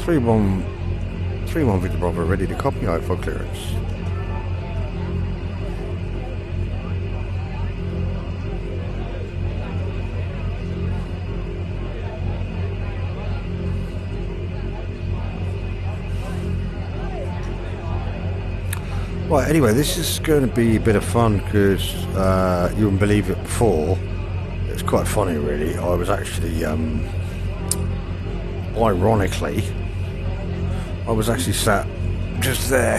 3-1 Victor Bravo ready to copy out for clearance. Right, anyway, this is going to be a bit of fun because you wouldn't believe it before. It's quite funny, really. I was actually, ironically, I was actually sat just there,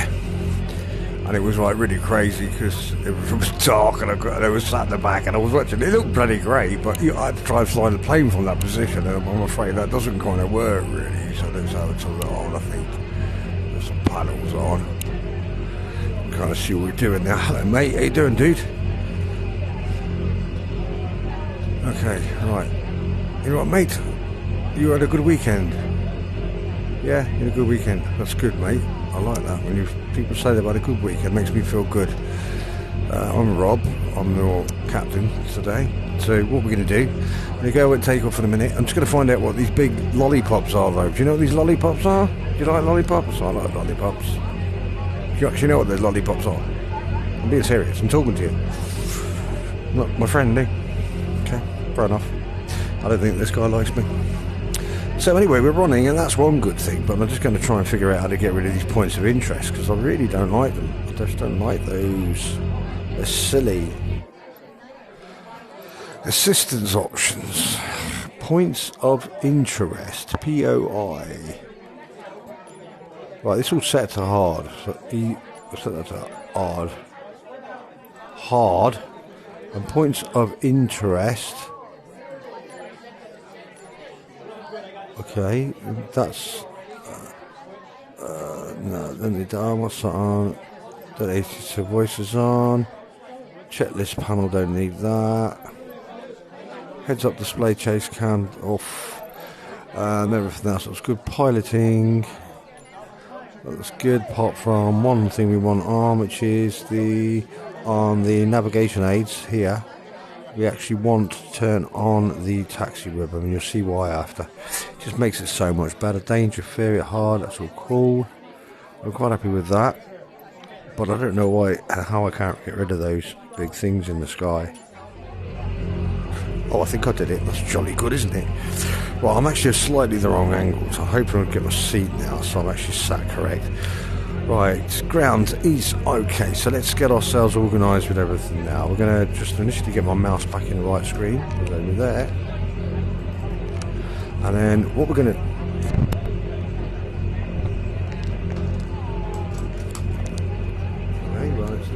and it was like really crazy because it was dark, and I was sat in the back, and I was watching. It looked bloody great, but I had to try and fly the plane from that position, and I'm afraid that doesn't kind of work really. So there's how it's on. I think there's some panels on. Kind of see what we're doing now. Hello, mate. How you doing, dude? Okay, right. You know what, mate? You had a good weekend. Yeah, you had a good weekend. That's good, mate. I like that. When people say they've had a good weekend, it makes me feel good. I'm Rob. I'm your captain today. So what we're going to do, we're going to go and take off in a minute. I'm just going to find out what these big lollipops are, though. Do you know what these lollipops are? Do you like lollipops? I like lollipops. Do you actually know what those lollipops are? I'm being serious. I'm talking to you. Not my friend, no. Okay, fair enough. I don't think this guy likes me. So anyway, we're running, and that's one good thing, but I'm just going to try and figure out how to get rid of these points of interest, because I really don't like them. I just don't like those. They're silly. Assistance options. Points of interest. POI. Right, this all set to hard. So set that to hard. Hard. And points of interest. Okay, that's no, then the arm, what's that on? The 82 voices on. Checklist panel, don't need that. Heads up display chase cam off. Everything else looks good. Piloting. That's good, apart from one thing we want on, which is on the navigation aids here. We actually want to turn on the taxi ribbon, and you'll see why after. It just makes it so much better. Danger, fear it hard, that's all cool. I'm quite happy with that. But I don't know how I can't get rid of those big things in the sky. Oh, I think I did it. That's jolly good, isn't it? Well, I'm actually slightly the wrong angle, so I hope I'll get my seat now, so I'm actually sat correct. Right, ground is okay, so let's get ourselves organised with everything now. We're going to just initially get my mouse back in the right screen, put it over there. And then what we're going to... Okay, well, it's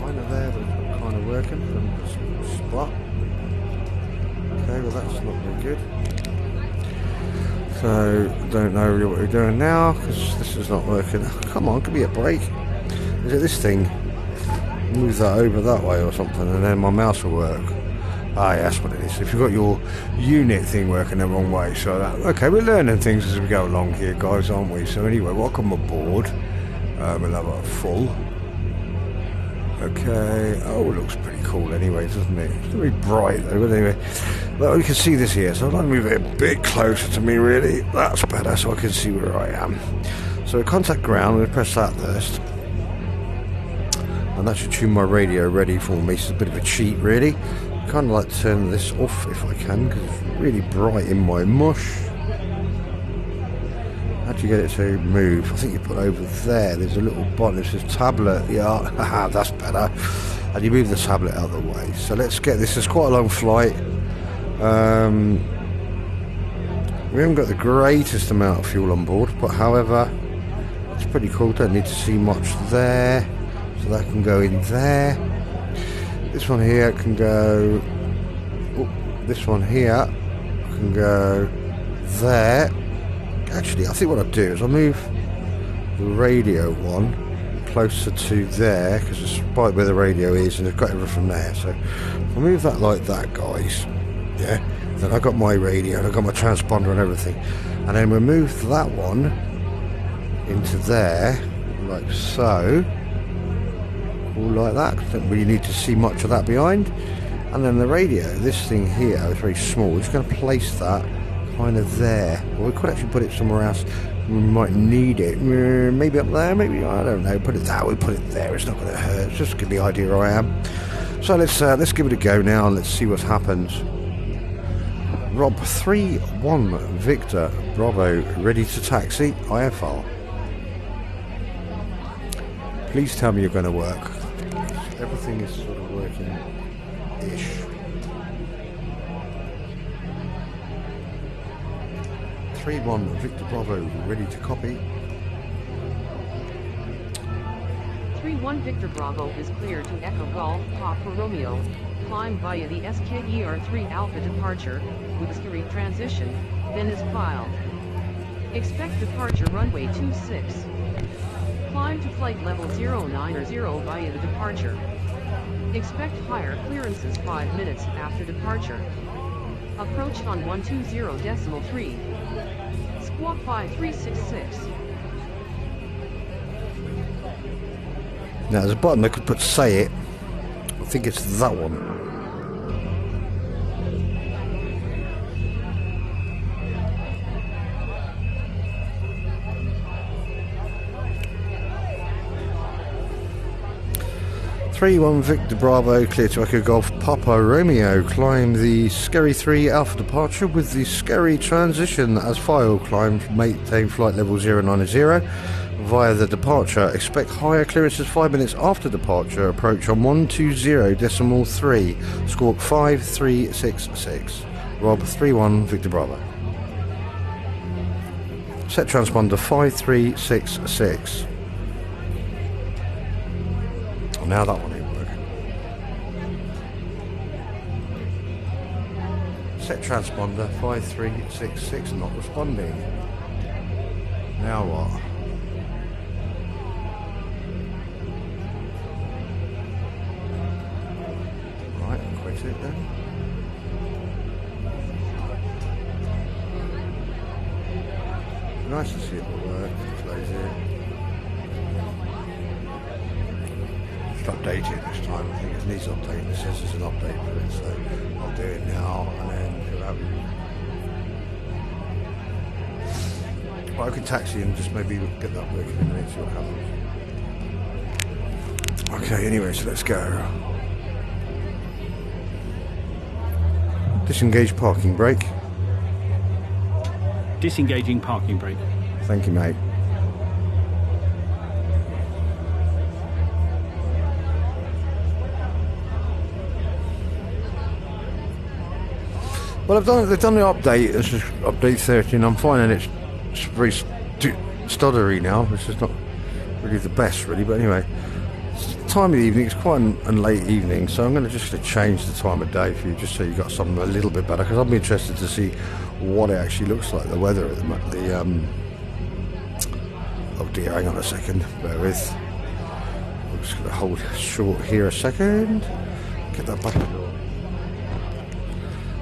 kind of there, but it's not kind of working. Spot. Okay, well that's not very good. So, don't know really what we're doing now, because this is not working. Come on, give me a break. Is it this thing? Move that over that way or something, and then my mouse will work. Ah, yeah, that's what it is. If you've got your unit thing working the wrong way, so that... Okay, we're learning things as we go along here, guys, aren't we? So anyway, welcome aboard. We'll have a full. Okay, oh, it looks pretty cool anyway, doesn't it? It's very bright though, but anyway. Well, you can see this here, so I'd like to move it a bit closer to me really. That's better, so I can see where I am. So contact ground, I'm going to press that first. And that should tune my radio ready for me. It's a bit of a cheat really. I kind of like to turn this off if I can, because it's really bright in my mush. How do you get it to move? I think you put over there, there's a little button that says tablet. Yeah, that's better. And you move the tablet out of the way. So let's get this. It's quite a long flight. We haven't got the greatest amount of fuel on board, but however, it's pretty cool. Don't need to see much there. So that can go in there. This one here can go... Oh, this one here can go there. Actually, I think what I'll do is I'll move the radio one closer to there, because it's right where the radio is and it's got everything there. So I'll move that like that, guys. Yeah, then I've got my radio and I've got my transponder and everything. And then we'll move that one into there, like so. All like that. Don't really need to see much of that behind. And then the radio, this thing here is very small. We're just going to place that kind of there. Or we could actually put it somewhere else. We might need it. Maybe up there, maybe, I don't know. Put it that, we put it there. It's not going to hurt. It's just give the idea where I am. So let's give it a go now and let's see what happens. Rob 3-1 Victor Bravo, ready to taxi. IFR. Please tell me you're going to work. Everything is sort of working-ish. 3-1 Victor Bravo, ready to copy. 3-1 Victor Bravo is clear to Echo Golf Papa Romeo. Climb via the SKER3 Alpha departure, with scurry transition, then is filed. Expect departure runway 26. Climb to flight level 090 via the departure. Expect higher clearances 5 minutes after departure. Approach on 120.3. Squawk 5366. Now there's a button that could put say it. I think it's that one. (3-1) Victor Bravo, clear to Echo Golf Papa Romeo. Climb the Scurry 3 Alpha departure with the Scurry transition as file. Climb maintain flight level 090 via the departure. Expect higher clearances 5 minutes after departure. Approach on 120.3. Squawk 5366. Rob 3-1 Victor Bravo. Set transponder 5366. Now that one ain't working. Set transponder 5366 not responding. Now what? Right, I'll quit it then. Nice to see it will work. Close it. Update it this time. I think it needs updating. It says there's an update for it, so I'll do it now and then it'll have. Well, I could taxi and just maybe get that working in a minute, see what happens. Okay, anyway, so let's go. Disengage parking brake. Disengaging parking brake. Thank you, mate. Well, they've done the update. This is update 13. I'm finding it's very stuttery now, which is not really the best, really. But anyway, it's the time of the evening. It's quite a late evening, so I'm going to just change the time of day for you, just so you got something a little bit better. Because I'll be interested to see what it actually looks like, the weather at the oh dear, hang on a second. Bear with. I'm just going to hold short here a second. Get that back.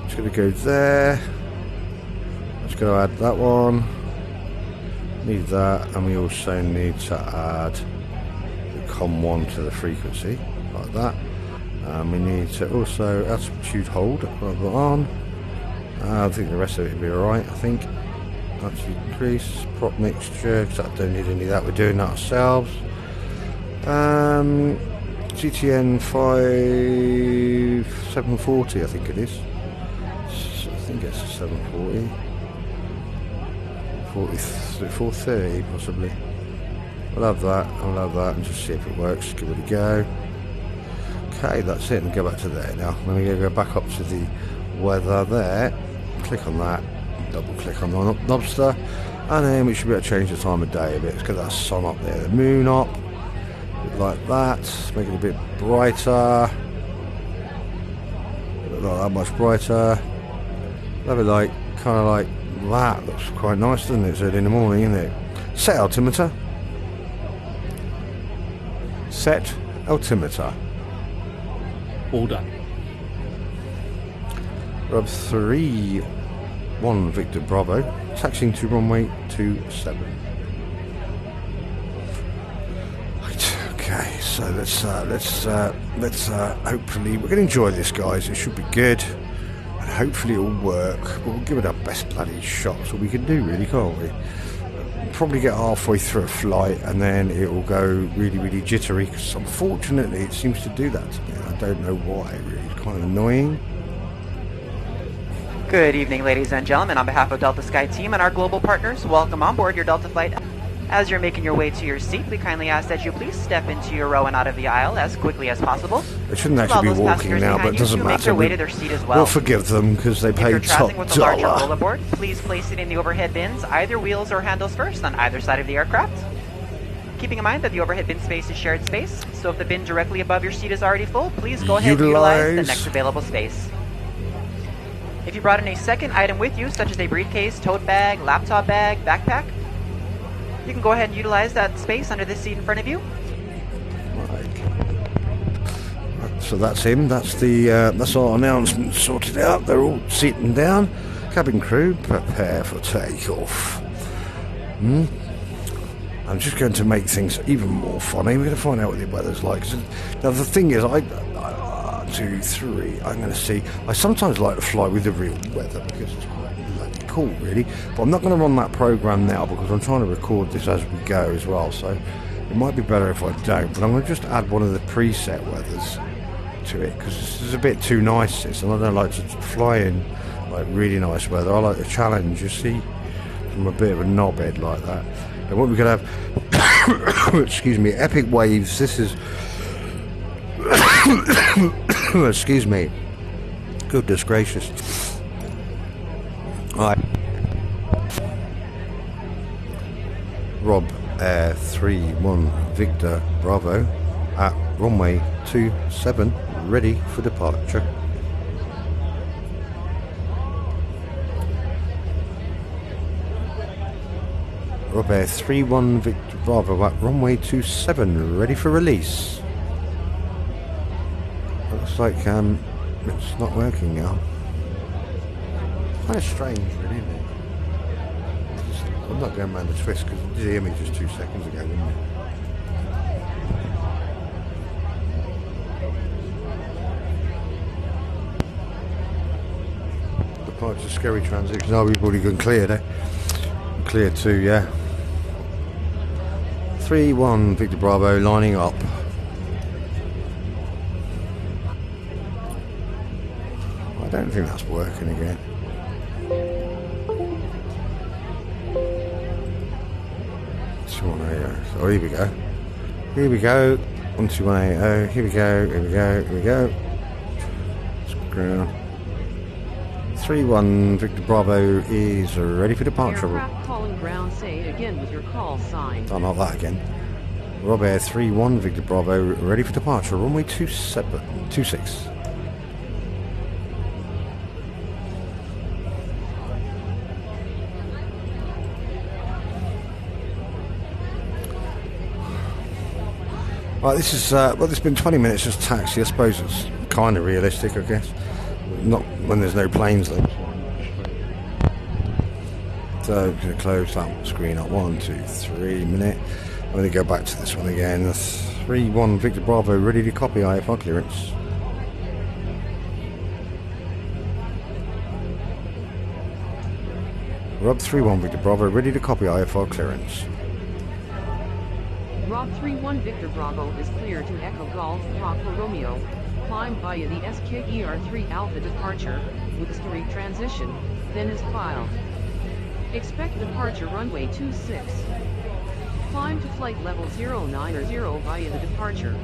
Just going to go there. Just going to add that one. Need that, and we also need to add the COM1 to the frequency, like that. We need to also altitude hold on. I think the rest of it will be alright. I think altitude increase, prop mixture, because I don't need any of that. We're doing that ourselves. GTN 5740, I think it is. I think it's 740. 430 possibly. I'll have that, and just see if it works. Give it a go. Okay, that's it, and go back to there now. Then we're going to go back up to the weather there. Click on that, double click on the lobster, and then we should be able to change the time of day a bit. Let's get that sun up there, the moon up, a bit like that. Make it a bit brighter. Not that much brighter. Have it like, kind of like that. Looks quite nice, doesn't it? It's early in the morning, isn't it? Set altimeter. Set altimeter. All done. Rob 3-1 Victor Bravo, taxiing to runway 27. Right, okay, so let's hopefully we're going to enjoy this, guys. It should be good. And hopefully it'll work. But we'll give it our best bloody shot. That's all we can do, really, can't we? Probably get halfway through a flight and then it will go really, really jittery, because unfortunately it seems to do that to me. I don't know why, really. It's kind of annoying. Good evening, ladies and gentlemen. On behalf of Delta Sky Team and our global partners, welcome on board your Delta flight. As you're making your way to your seat, we kindly ask that you please step into your row and out of the aisle as quickly as possible. They shouldn't actually be walking now, but it doesn't matter. Make their way to their seat as well. We'll forgive them because they paid top dollar. If you're traveling with a larger rollerboard, please place it in the overhead bins, either wheels or handles first, on either side of the aircraft. Keeping in mind that the overhead bin space is shared space, so if the bin directly above your seat is already full, please go ahead and utilize the next available space. If you brought in a second item with you, such as a briefcase, tote bag, laptop bag, backpack, you can go ahead and utilize that space under this seat in front of you. Right. So that's him. That's the that's our announcement sorted out. They're all sitting down. Cabin crew, prepare for takeoff. I'm just going to make things even more funny. We're going to find out what the weather's like. Now the thing is, 1, 2, 3. I'm going to see. I sometimes like to fly with the real weather because it's quite cool, really, but I'm not going to run that program now because I'm trying to record this as we go as well, so it might be better if I don't, but I'm going to just add one of the preset weathers to it because this is a bit too nice, and I don't like to fly in like really nice weather. I like the challenge, you see. I'm a bit of a knobhead like that. And what we're going to have excuse me, epic waves. This is excuse me, goodness gracious. Right. Rob Air 31 Victor Bravo at runway 27, ready for departure. Rob Air 31 Victor Bravo at runway 27, ready for release. Looks like it's not working now. Kind of strange, really, isn't it? I'm not going around the twist because you did hear me just 2 seconds ago, didn't you? Departure scary transition. Oh, we've already been cleared, eh? Cleared too, yeah. 3-1 Victor Bravo lining up. I don't think that's working again. Oh, here we go. Here we go. 12180. Here we go. Here we go. Here we go. Ground. 3-1 Victor Bravo is ready for departure. Aircraft calling ground. Say it again with your call sign. Oh, not that again. Rob Air 3-1 Victor Bravo ready for departure. Runway 26. Right, this is well, it's been 20 minutes just taxi. I suppose it's kind of realistic, I guess. Not when there's no planes though. So I'm going to close that screen up. 1, 2, 3 minute. I'm going to go back to this one again. 3-1 Victor Bravo ready to copy IFR clearance. Rob 3-1 Victor Bravo ready to copy IFR clearance. Rob 3-1 Victor Bravo is clear to Echo Golf Papa Romeo. Climb via the SKER3 Alpha departure with a scurry transition, then is filed. Expect departure runway 26. Climb to flight level 09 via the departure.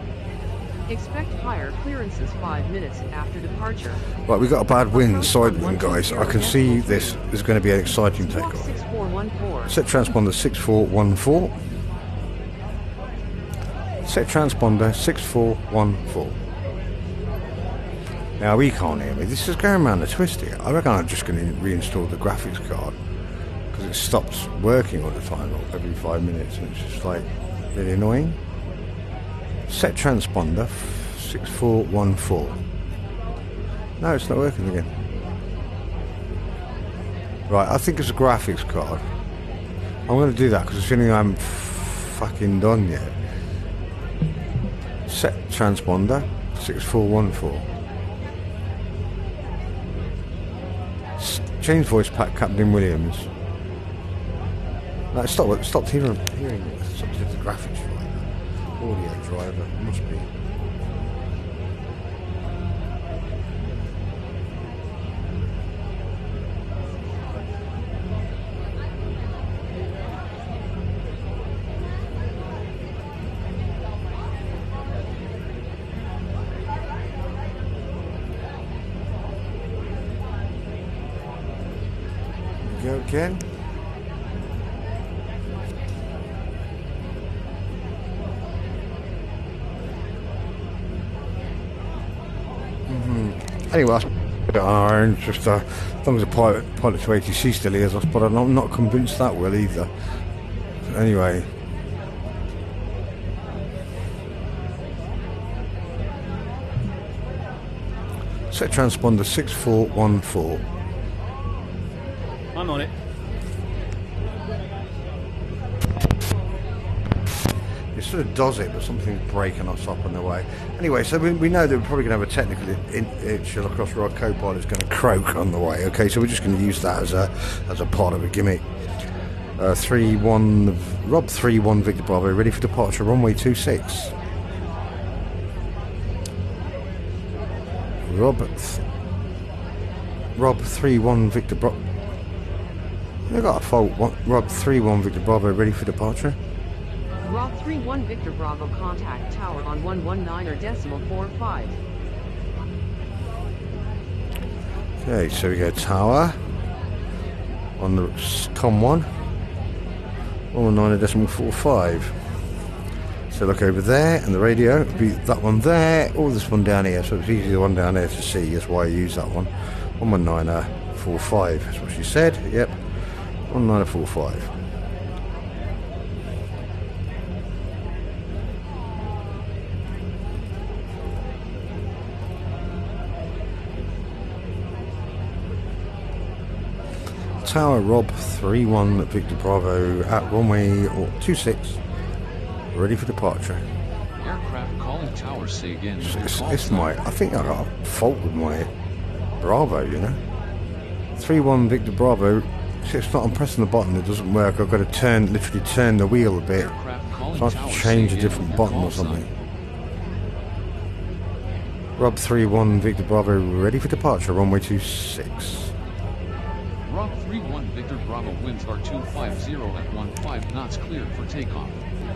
Expect higher clearances 5 minutes after departure. Right, we've got a bad wind, side wind, guys. I can see this is going to be an exciting takeoff. 6414. Set transponder 6414. Set transponder 6414. Now he can't hear me. This is going around the twist here. I reckon I'm just going to reinstall the graphics card because it stops working all the time, every 5 minutes, and it's just like really annoying. Set transponder 6414. No, it's not working again. Right, I think it's a graphics card. I'm going to do that because it's feeling I'm fucking done yet. Set transponder 6414. change voice pack, Captain Williams. No, stopped hearing it. Stopped the graphics right. Audio driver, must be. Go again. Anyway, I put it on our own, just as long as the pilot to ATC still hears us, but I'm not convinced that will either. Anyway. Set transponder 6414. I'm on it. It sort of does it, but something's breaking us up on the way. Anyway, so we know that we're probably going to have a technical issue across where our co-pilot's going to croak on the way. Okay, so we're just going to use that as a part of a gimmick. 3-1, Rob 3-1 Victor Bravo, ready for departure, runway 26. Rob 3-1 Victor Bravo. I got a fault. Rob 3-1 Victor Bravo, ready for departure. Rob 3-1 Victor Bravo, contact tower on 119.45. Okay, so we go tower on the com 1, 119.45. So look over there, and the radio would be that one there, or this one down here. So it's easy the one down there to see. That's why I use that one. 119.45. That's what she said. Yep, 119.45. Tower Rob 3-1 Victor Bravo at runway 26, ready for departure. Aircraft calling tower, say again. It's my, I think I got a fault with my Bravo, you know. 3-1 Victor Bravo. It's not, I'm pressing the button, it doesn't work. I've got to literally turn the wheel a bit. So I have to change a different button or something. Rob 3-1 Victor Bravo, ready for departure, runway 26. Rob 3-1 Victor Bravo, winds are 250 at 15 knots, cleared for takeoff.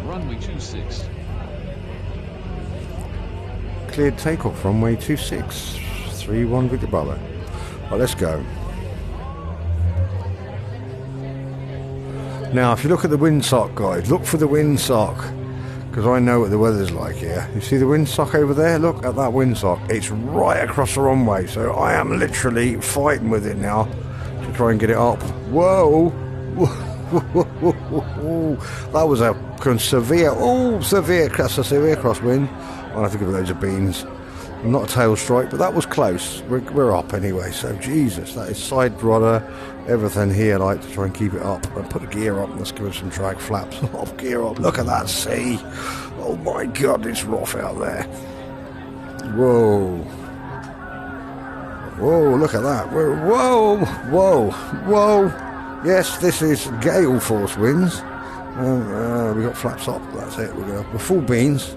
Runway 26. Cleared takeoff, runway 26. 3-1 Victor Bravo. Well, let's go. Now, if you look at the windsock, guys, look for the windsock, because I know what the weather's like here. You see the windsock over there? Look at that windsock. It's right across the runway, so I am literally fighting with it now to try and get it up. Whoa! That was a severe that's a severe crosswind. I'll have to give it loads of beans. Not a tail strike, but that was close. We're up anyway, so Jesus, that is side rudder, everything here, like, to try and keep it up. And put the gear up, let's give it some drag flaps. Off gear up, look at that sea. Oh my God, it's rough out there. Whoa. Whoa, look at that. Whoa. Yes, this is gale force winds. We got flaps up, that's it. We're full beans.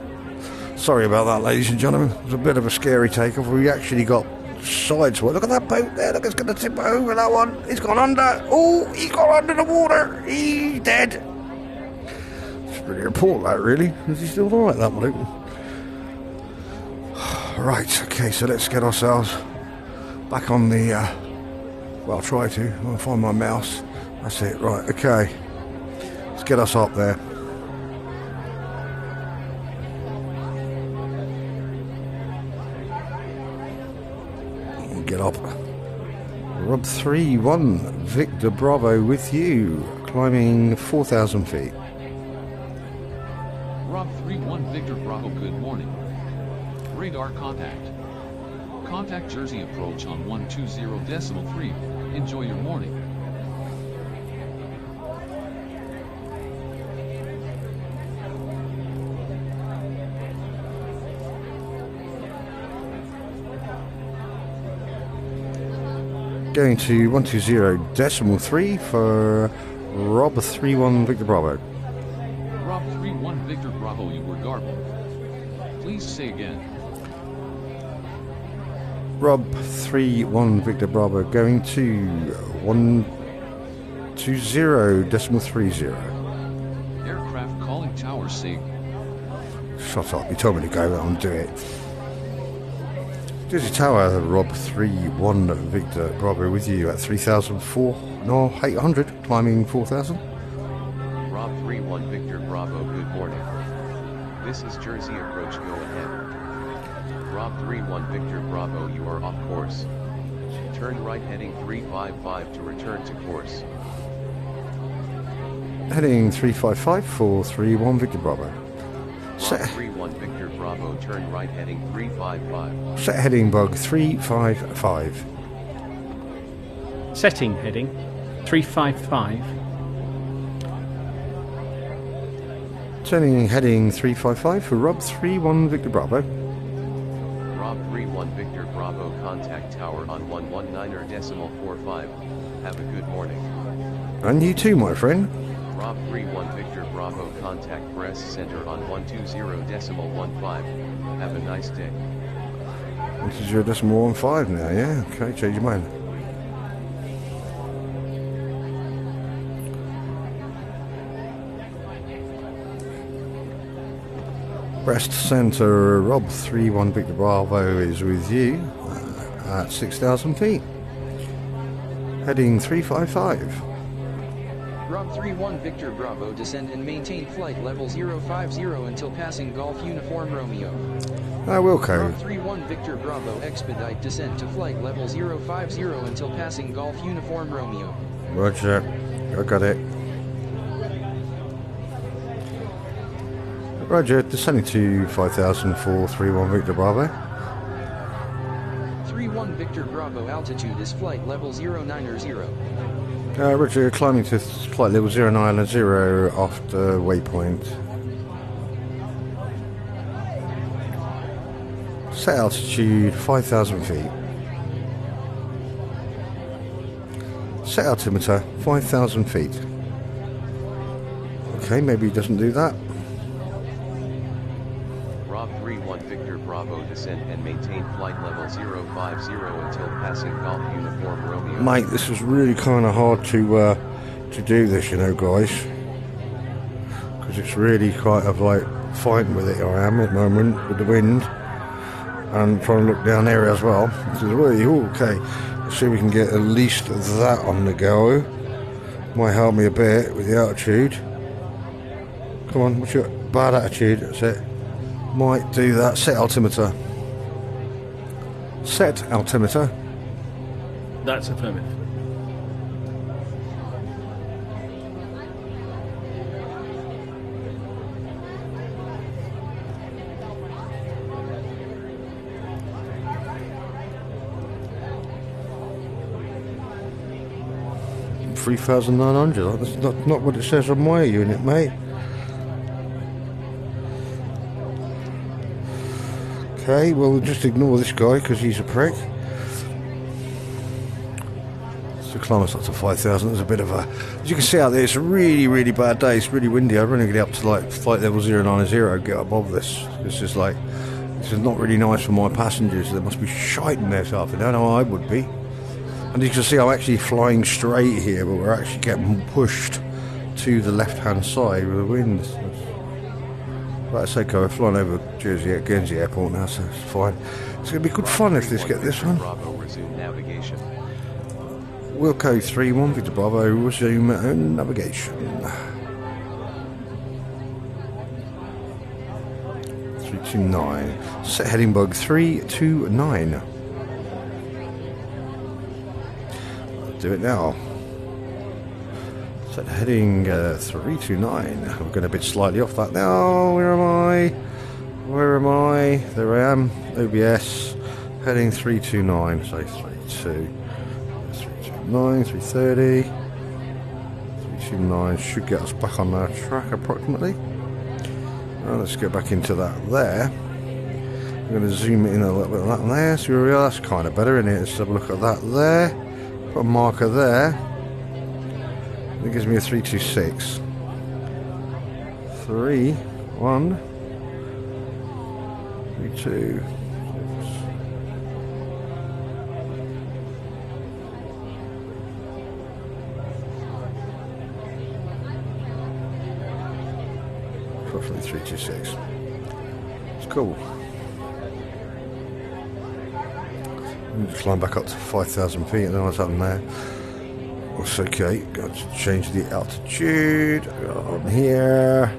Sorry about that, ladies and gentlemen. It was a bit of a scary takeoff. We actually got sides. Look at that boat there. Look, it's going to tip over, that one. He's gone under. Oh, he's gone under the water. He's dead. It's pretty report that, really. Is he still alright, that bloke? Right, okay, so let's get ourselves back on the... well, I'll try to. I'll find my mouse. That's it, right, okay. Let's get us up there. Get up. Rob 3-1 Victor Bravo with you, climbing 4,000 feet. Rob 3-1 Victor Bravo, good morning. Radar contact. Contact Jersey approach on 120.3. Enjoy your morning. going to 120.3 for Rob 31 Victor Bravo. Rob 31 Victor Bravo, you were garbled. Please say again. Rob 31 Victor Bravo going to 120.30. Aircraft calling tower sig. Shut up, you told me to go, I'll do it. Jersey Tower, Rob 31 Victor Bravo with you at 3,800, climbing 4,000. Rob 31 Victor Bravo, good morning. This is Jersey approach, go ahead. Rob 31 Victor Bravo, you are off course. Turn right heading 355 to return to course. Heading 355 for 31 Victor Bravo. Rob 31 Victor Bravo, turn right heading 355. Set heading bug 355. Setting heading 355. Turning heading 355 for Rob 31 Victor Bravo. Rob 31 Victor Bravo, contact tower on 119.45. Have a good morning. And you too, my friend. Rob 31 Victor Bravo, contact breast center on 120.15. Have a nice day. 120.15 now, yeah? Okay, change your mind. Breast center, Rob 31 Victor Bravo is with you at 6,000 feet. Heading 355. Rob 31 Victor Bravo, descend and maintain flight level 050 until passing Golf Uniform Romeo. Wilco. Rob 31 Victor Bravo, expedite descent to flight level 050 until passing Golf Uniform Romeo. Roger, I got it. Roger, descending to 5,000 for 31 Victor Bravo. 31 Victor Bravo, altitude is flight level 090. Roger, climbing to flight level 090 off the waypoint. Set altitude 5,000 feet. Set altimeter 5,000 feet. Okay, maybe he doesn't do that. Rob 31 Victor Bravo, descend and maintain flight level 050 until passing Golf Uniform Romeo. Mate, this is really kind of hard to do this, you know, guys, because it's really kind of like fighting with it. I am at the moment with the wind and trying to look down there as well. This is really okay. Let's see if we can get at least that on the go. Might help me a bit with the altitude. Come on, what's your bad attitude? That's it. Might do that. Set altimeter. Set altimeter. That's affirmative. $3,900. That's not what it says on my unit, mate. Okay, well, we'll just ignore this guy because he's a prick. So climb us up to 5,000. There's a bit of a... As you can see out there, it's a really, really bad day. It's really windy. I'm going to get up to like flight level 090, get above this. It's just like... This is not really nice for my passengers. They must be shiting themselves. I don't know how I would be. And you can see I'm actually flying straight here, but we're actually getting pushed to the left-hand side with the wind. Like I say, we're flying over Jersey at Guernsey Airport now, so it's fine. It's going to be good fun if this get this one. Bravo, resume navigation. Wilco 31 Victor Bravo, resume navigation. 329. Set heading bug 329. Do it now. Set heading 329. We're going a bit slightly off that now. Where am I? Where am I? There I am. OBS. Heading 329. So 32. 329, 330. 329 should get us back on our track approximately. Well, let's get back into that there. I'm going to zoom in a little bit of that there. So we are. That's kind of better, isn't it? Let's have a look at that there. Put a marker there. That gives me a 326. 3, 1, 3, 2. Roughly 326. It's cool. Just climb back up to 5,000 feet, and then what's happened there? That's okay. Got to change the altitude. Go on here.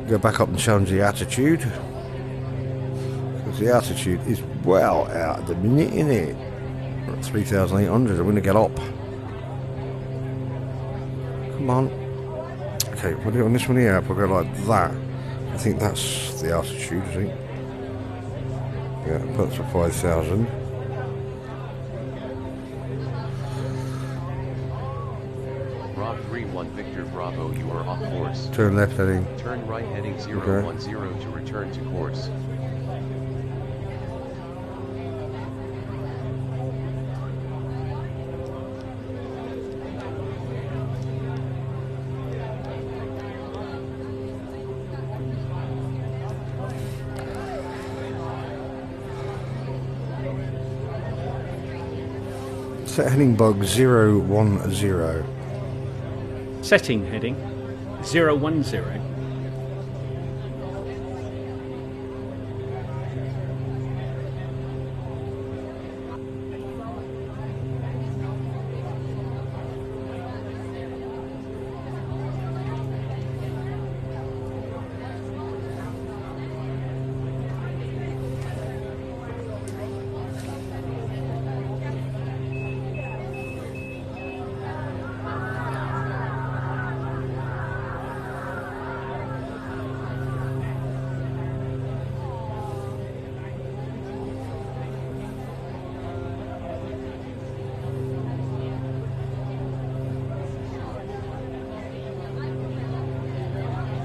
Go back up and change the attitude. Because the altitude is well out at the minute, isn't it? We're at 3,800. I'm going to get up. Come on. Okay, put it on this one here. I'll go like that. I think that's the altitude, I think. Yeah, put it to 5,000. Rob 31 Victor Bravo, you are off course. Turn left heading. Turn right heading 010 to return to course. Set heading bug 010. Setting heading 010.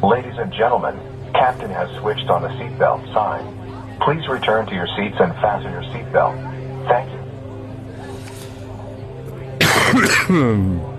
Ladies and gentlemen, Captain has switched on the seatbelt sign. Please return to your seats and fasten your seatbelt. Thank you.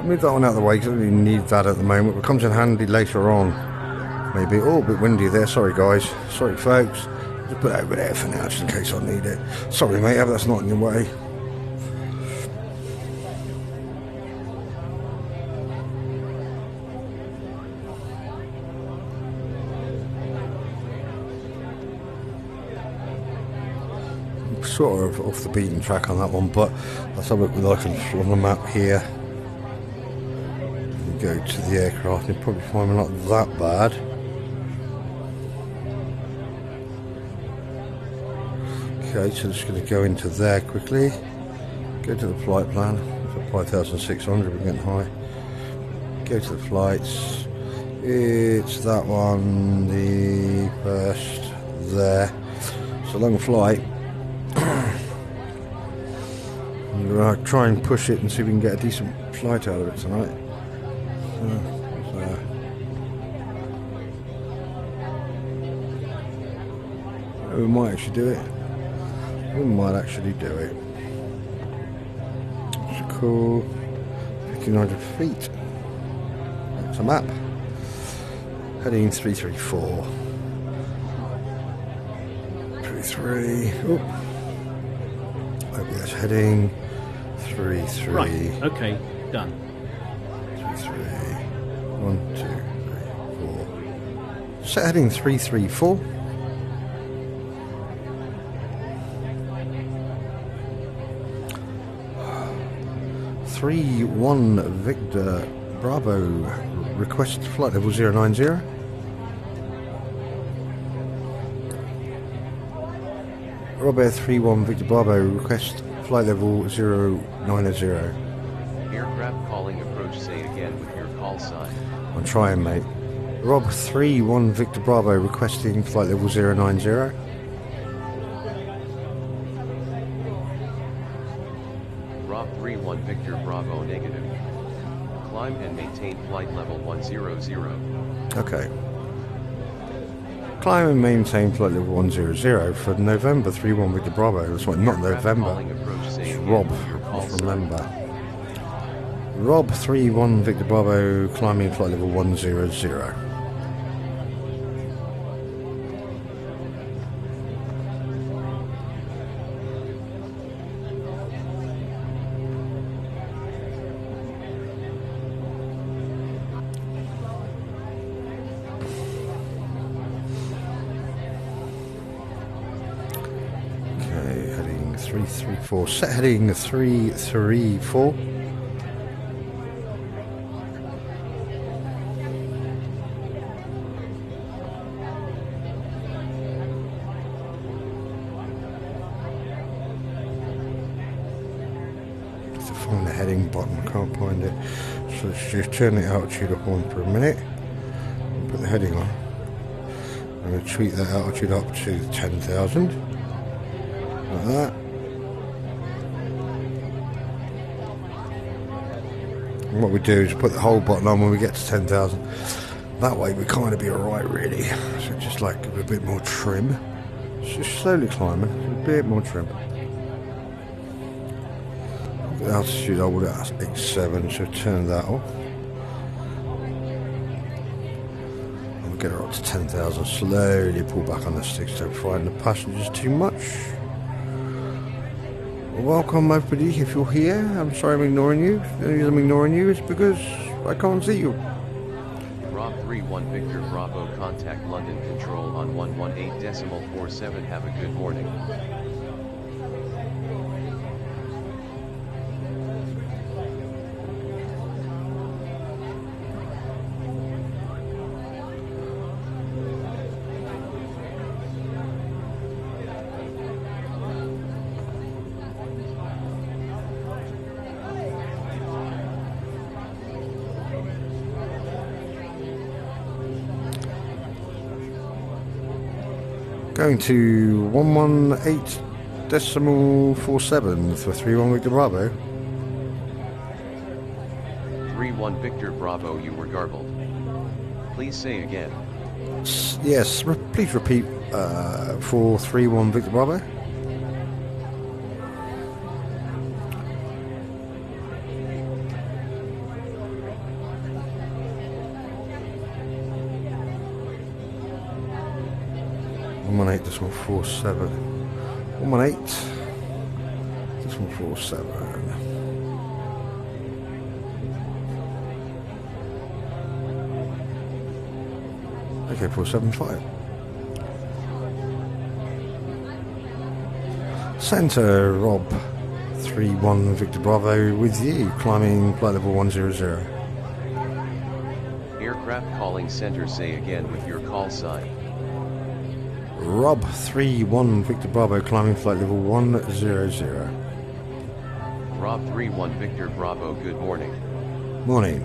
Move that one out of the way because I don't really need that at the moment. It comes in handy later on. Maybe. Oh, a bit windy there. Sorry, guys. Sorry, folks. Just put it over there for now, just in case I need it. Sorry, mate. That's not in your way. Sort of off the beaten track on that one, but let's have a look on the map here. Go to the aircraft, you'll probably find me not that bad. Okay, so just going to go into there quickly. Go to the flight plan. For 5,600, we're getting high. Go to the flights. It's that one, the first there. It's a long flight. I'm going to try and push it and see if we can get a decent flight out of it tonight. We might actually do it. We might actually do it. It's cool. 1,500 feet. That's a map. Heading 334. 33. Oh. OBS heading 33. Right. Okay. Done. 3. 1, 2, 3, 4. Set heading 334. One Victor Bravo, request flight level 090. Robert 31 Victor Bravo, request flight level 090. Aircraft calling approach, say again with your call sign. I'm trying, mate. Rob 3-1 Victor Bravo requesting flight level 090. Rob 3-1 Victor Bravo negative. Climb and maintain flight level 100. Okay. Climb and maintain flight level 100 for November 3-1 Victor Bravo. That's what, not November. It's Rob, just remember. Rob 3-1 Victor Bravo climbing flight level 100. Heading 334, set heading 334. Just to find the heading button, can't find it. So let's just turn the altitude up on for a minute. Put the heading on. I'm going to tweak that altitude up to 10,000. Like that. And what we do is put the whole button on when we get to 10,000. That way we kind of be alright really. So just like a bit more trim. Just slowly climbing, a bit more trim. The altitude I would at 87, so turn that off. And we'll get her up to 10,000, slowly pull back on the sticks, don't frighten the passengers too much. Welcome everybody, if you're here. I'm sorry I'm ignoring you. The only reason I'm ignoring you is because I can't see you. Rob 3-1 Victor Bravo contact London Control on 118.47. Have a good morning. Going to 118.47 for 3-1 Victor Bravo. 3-1 Victor Bravo, you were garbled. Please say again. Yes, please repeat for 3-1 Victor Bravo. One 18.47. 118.47. Okay, 475. Center Rob 3-1 Victor Bravo with you, climbing flight level 100. Aircraft calling center, say again with your call sign. Rob 3-1 Victor Bravo climbing flight level 100. Rob 3-1 Victor Bravo, good morning. Morning.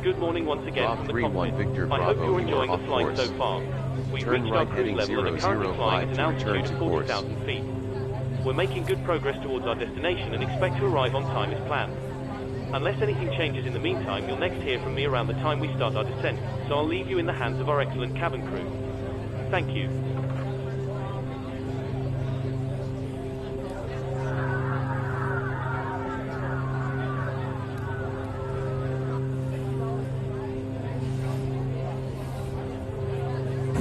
Good morning once again Rob from the 3-1 cockpit. Victor I hope Bravo, you're you enjoying are the off flight course. so far. We've Turn reached right our cruise heading level and are currently 005 flying at an to return altitude to of course. 40,000 feet. We're making good progress towards our destination and expect to arrive on time as planned. Unless anything changes in the meantime, you'll next hear from me around the time we start our descent, so I'll leave you in the hands of our excellent cabin crew. Thank you.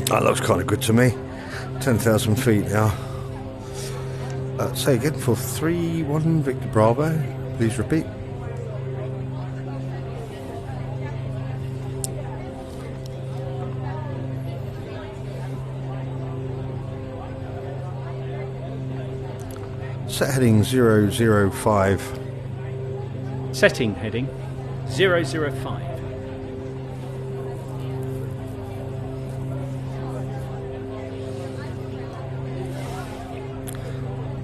That looks kind of good to me. 10,000 feet now. Say again for 3-1 Victor Bravo. Please repeat. Set heading 005. Setting heading 005.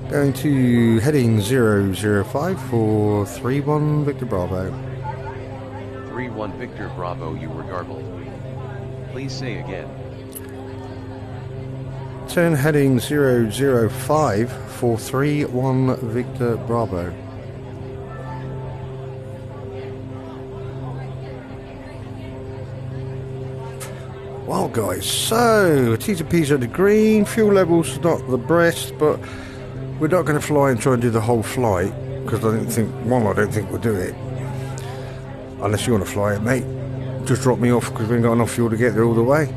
Going to heading 005 for 31 Victor Bravo. 31 Victor Bravo, you were garbled. Please say again. Turn heading 005 for 31 Victor Bravo. Well guys, so T2P's at the green, fuel levels not the best, but we're not going to fly and try and do the whole flight, because I don't think we'll do it. Unless you want to fly it, mate. Just drop me off, because we ain't got enough fuel to get there all the way.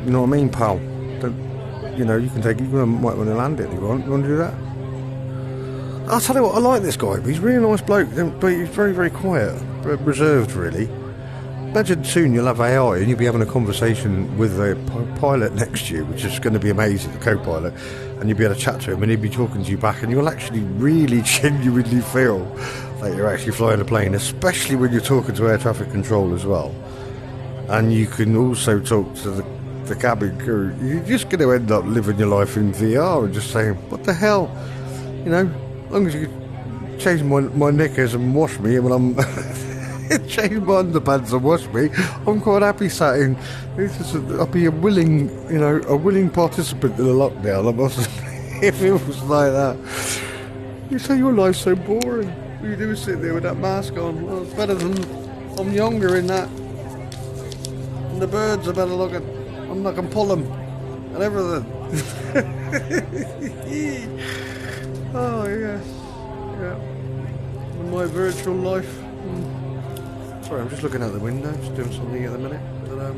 You know what I mean, pal? You know, you can take it, you might want to land it if you want. You want to do that? I'll tell you what, I like this guy. He's a really nice bloke, but he's very, very quiet. Reserved, really. Imagine soon you'll have AI and you'll be having a conversation with a pilot next to you, which is going to be amazing, the co-pilot, and you'll be able to chat to him and he'll be talking to you back, and you'll actually really genuinely feel like you're actually flying a plane, especially when you're talking to air traffic control as well. And you can also talk to the cabin crew. You're just going to end up living your life in VR and just saying, what the hell? You know, as long as you change my knickers and wash me when I'm... change my underpants and wash me, I'm quite happy sat in. I'll be a willing participant in a lockdown. I must admit, it feels like that. You say your life's so boring. All you do is sit there with that mask on. Well, it's better than I'm younger in that. And the birds are better looking. I can pull them and everything. Oh yes, yeah. In my virtual life. Sorry, I'm just looking out the window, just doing something at the minute. But I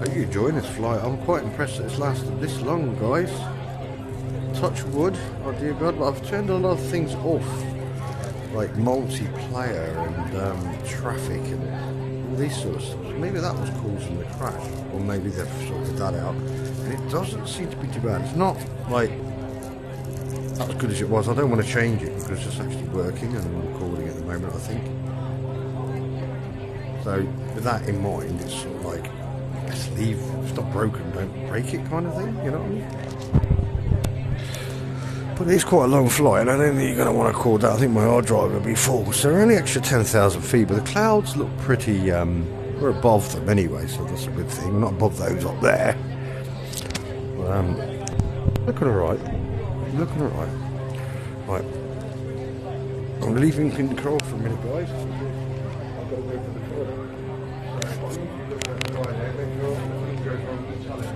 hope you're enjoying this flight. I'm quite impressed that it's lasted this long, guys. Touch wood, oh dear God, but I've turned a lot of things off, like multiplayer and traffic and all these sort of stuff. Maybe that was causing the crash, or maybe they've sorted that out. And it doesn't seem to be too bad. It's not like as good as it was. I don't want to change it because it's actually working and I'm recording at the moment, I think. So with that in mind, it's sort of like, let's leave, it's not broken, don't break it kind of thing, you know what I mean? But it's quite a long flight, and I don't think you're going to want to call that. I think my hard drive will be full, so we're only extra 10,000 feet, but the clouds look pretty, we're above them anyway, so that's a good thing. We're not above those up there. But, looking alright. Looking alright. Right. I'm leaving control for a minute, guys. I've got to go for the toilet. Look at the guy there, make sure nothing goes wrong with the tunnel.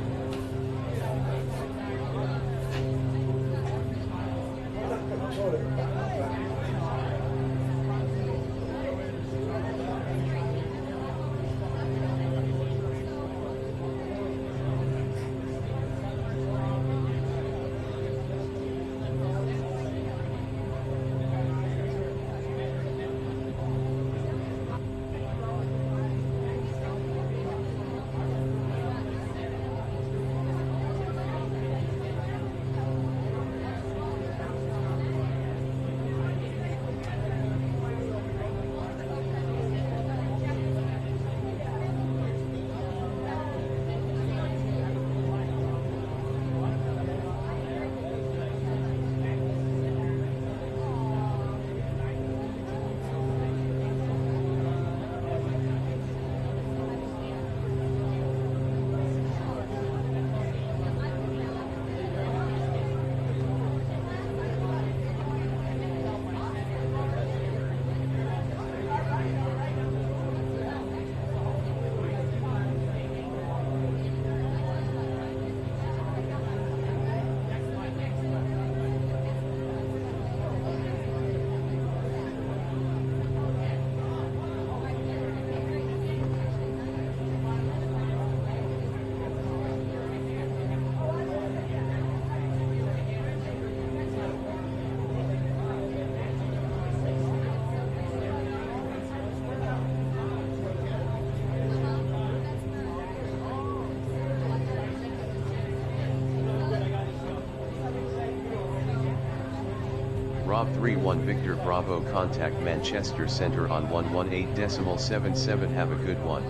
Rob 31 Victor Bravo, contact Manchester Centre on 118.77. Have a good one.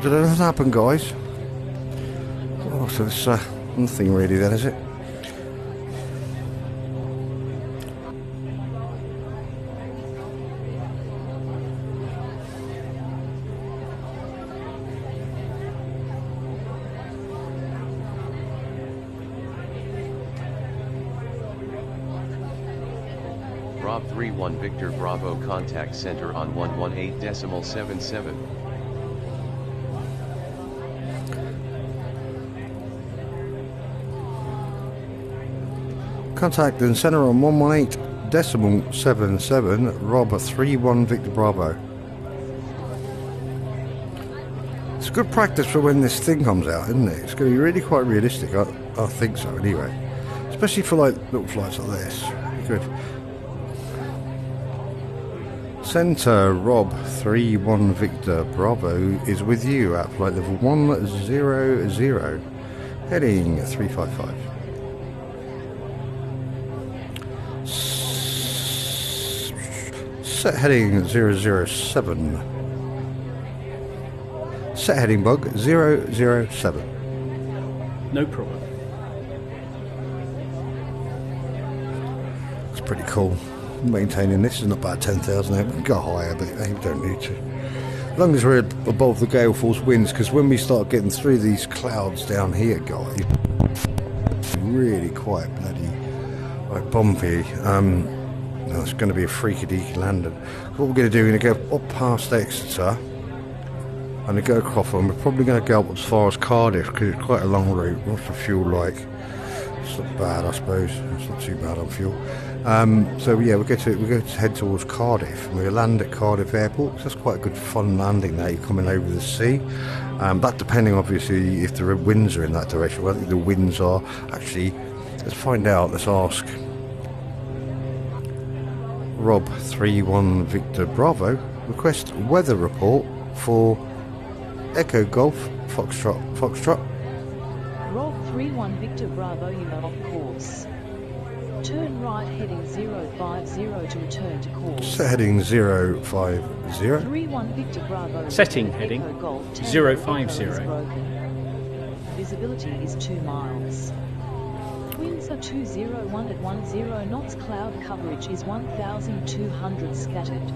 Did anything happen, guys? Oh, so it's nothing really then, is it? Rob 31 Victor Bravo, contact Centre on 118.77. Contact the centre on 118.77, Rob 31 Victor Bravo. It's good practice for when this thing comes out, isn't it? It's going to be really quite realistic, I think so anyway. Especially for like little flights like this. Good. Centre Rob 31 Victor Bravo is with you at flight level 100, heading 355. Set heading 007. Set heading bug 007. No problem. It's pretty cool. Maintaining this is not bad, 10,000 out. We can go higher, but we don't need to. As long as we're above the gale force winds, because when we start getting through these clouds down here, guys, it's really quite bloody like bumpy. It's going to be a freaky-deaky landing. What we're going to do, we're going to go up past Exeter and go across, and we're probably going to go up as far as Cardiff because it's quite a long route. What's the fuel like? It's not bad, I suppose. It's not too bad on fuel. So yeah, we're going to head towards Cardiff, and we'll land at Cardiff Airport. So that's quite a good fun landing there. You're coming over the sea. That depending obviously if the winds are in that direction. Well, I think the winds are actually. Let's find out. Let's ask. Rob 31 Victor Bravo, request weather report for Echo Golf Foxtrot. Rob 31 Victor Bravo, you are off course. Turn right heading 050 to return to course. Set heading 050. 31 Victor Bravo. Setting heading Echo Golf 050. Visibility is 2 miles. Winds are 201 at 10 knots. Cloud coverage is 1,200 scattered.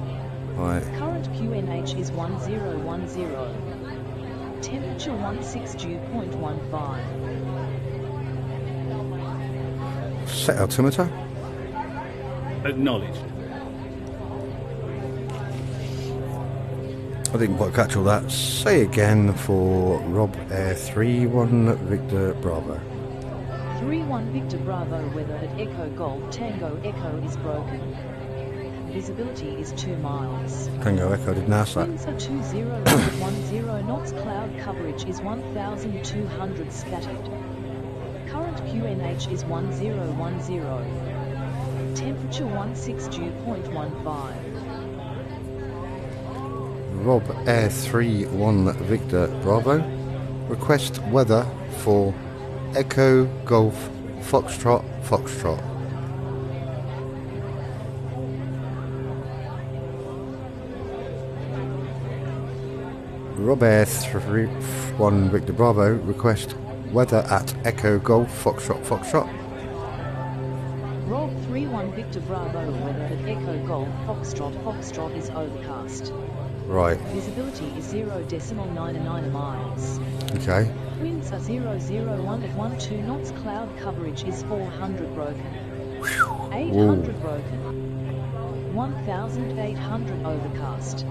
Right. Current QNH is 1010. Temperature 16.15. Set altimeter. Acknowledged. I didn't quite catch all that. Say again for Rob Air 31 Victor Bravo. 31 Victor Bravo, weather at Echo Golf Tango Echo is broken. Visibility is 2 miles. Tango Echo, didn't ask that. Winds are 201 knots. Cloud coverage is 1,200 scattered. Current QNH is 1010. Temperature 16.15. Rob Air 31 Victor Bravo, request weather for Echo Golf Foxtrot. Rob Air 31 Victor Bravo, request weather at Echo Golf Foxtrot. Rob 31 Victor Bravo, weather at Echo Golf Foxtrot is overcast. Right. Visibility is 0.99 miles. Okay. Winds are 001 at 12 knots. Cloud coverage is 400 broken. 800 broken. 1,800 overcast.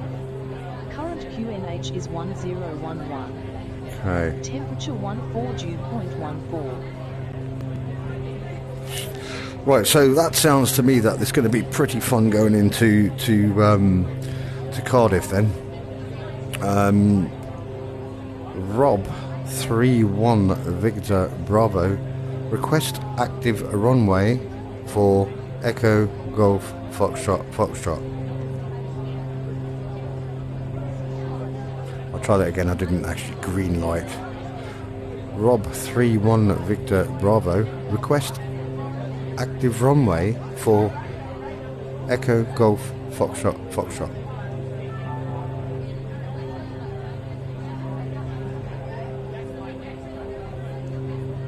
Current QNH is 1011. Okay. Temperature 14.14. Right, so that sounds to me that it's going to be pretty fun going into to Cardiff then. Rob 31 Victor Bravo. Request active runway for Echo Golf Foxtrot Foxtrot. I'll try that again, I didn't actually green light. Rob 31 Victor Bravo. Request active runway for Echo Golf Foxtrot Foxtrot.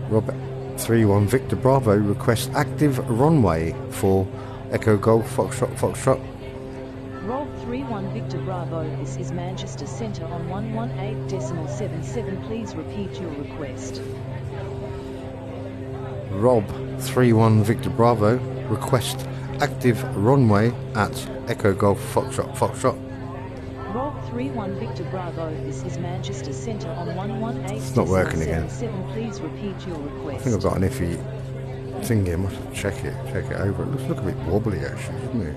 Rob 31 Victor Bravo. Request active runway for Echo Golf Foxtrot Foxtrot. Rob 31 Victor Bravo, this is Manchester Centre on 118.77. Please repeat your request. Rob 31 Victor Bravo. Request active runway at Echo Golf Foxtrot Foxtrot. Rob 31 Victor Bravo, this is Manchester Centre on 118.77. It's not working again. Please repeat your request. I think I've got an iffy thing here. I must check it over. It looks a bit wobbly actually, doesn't it?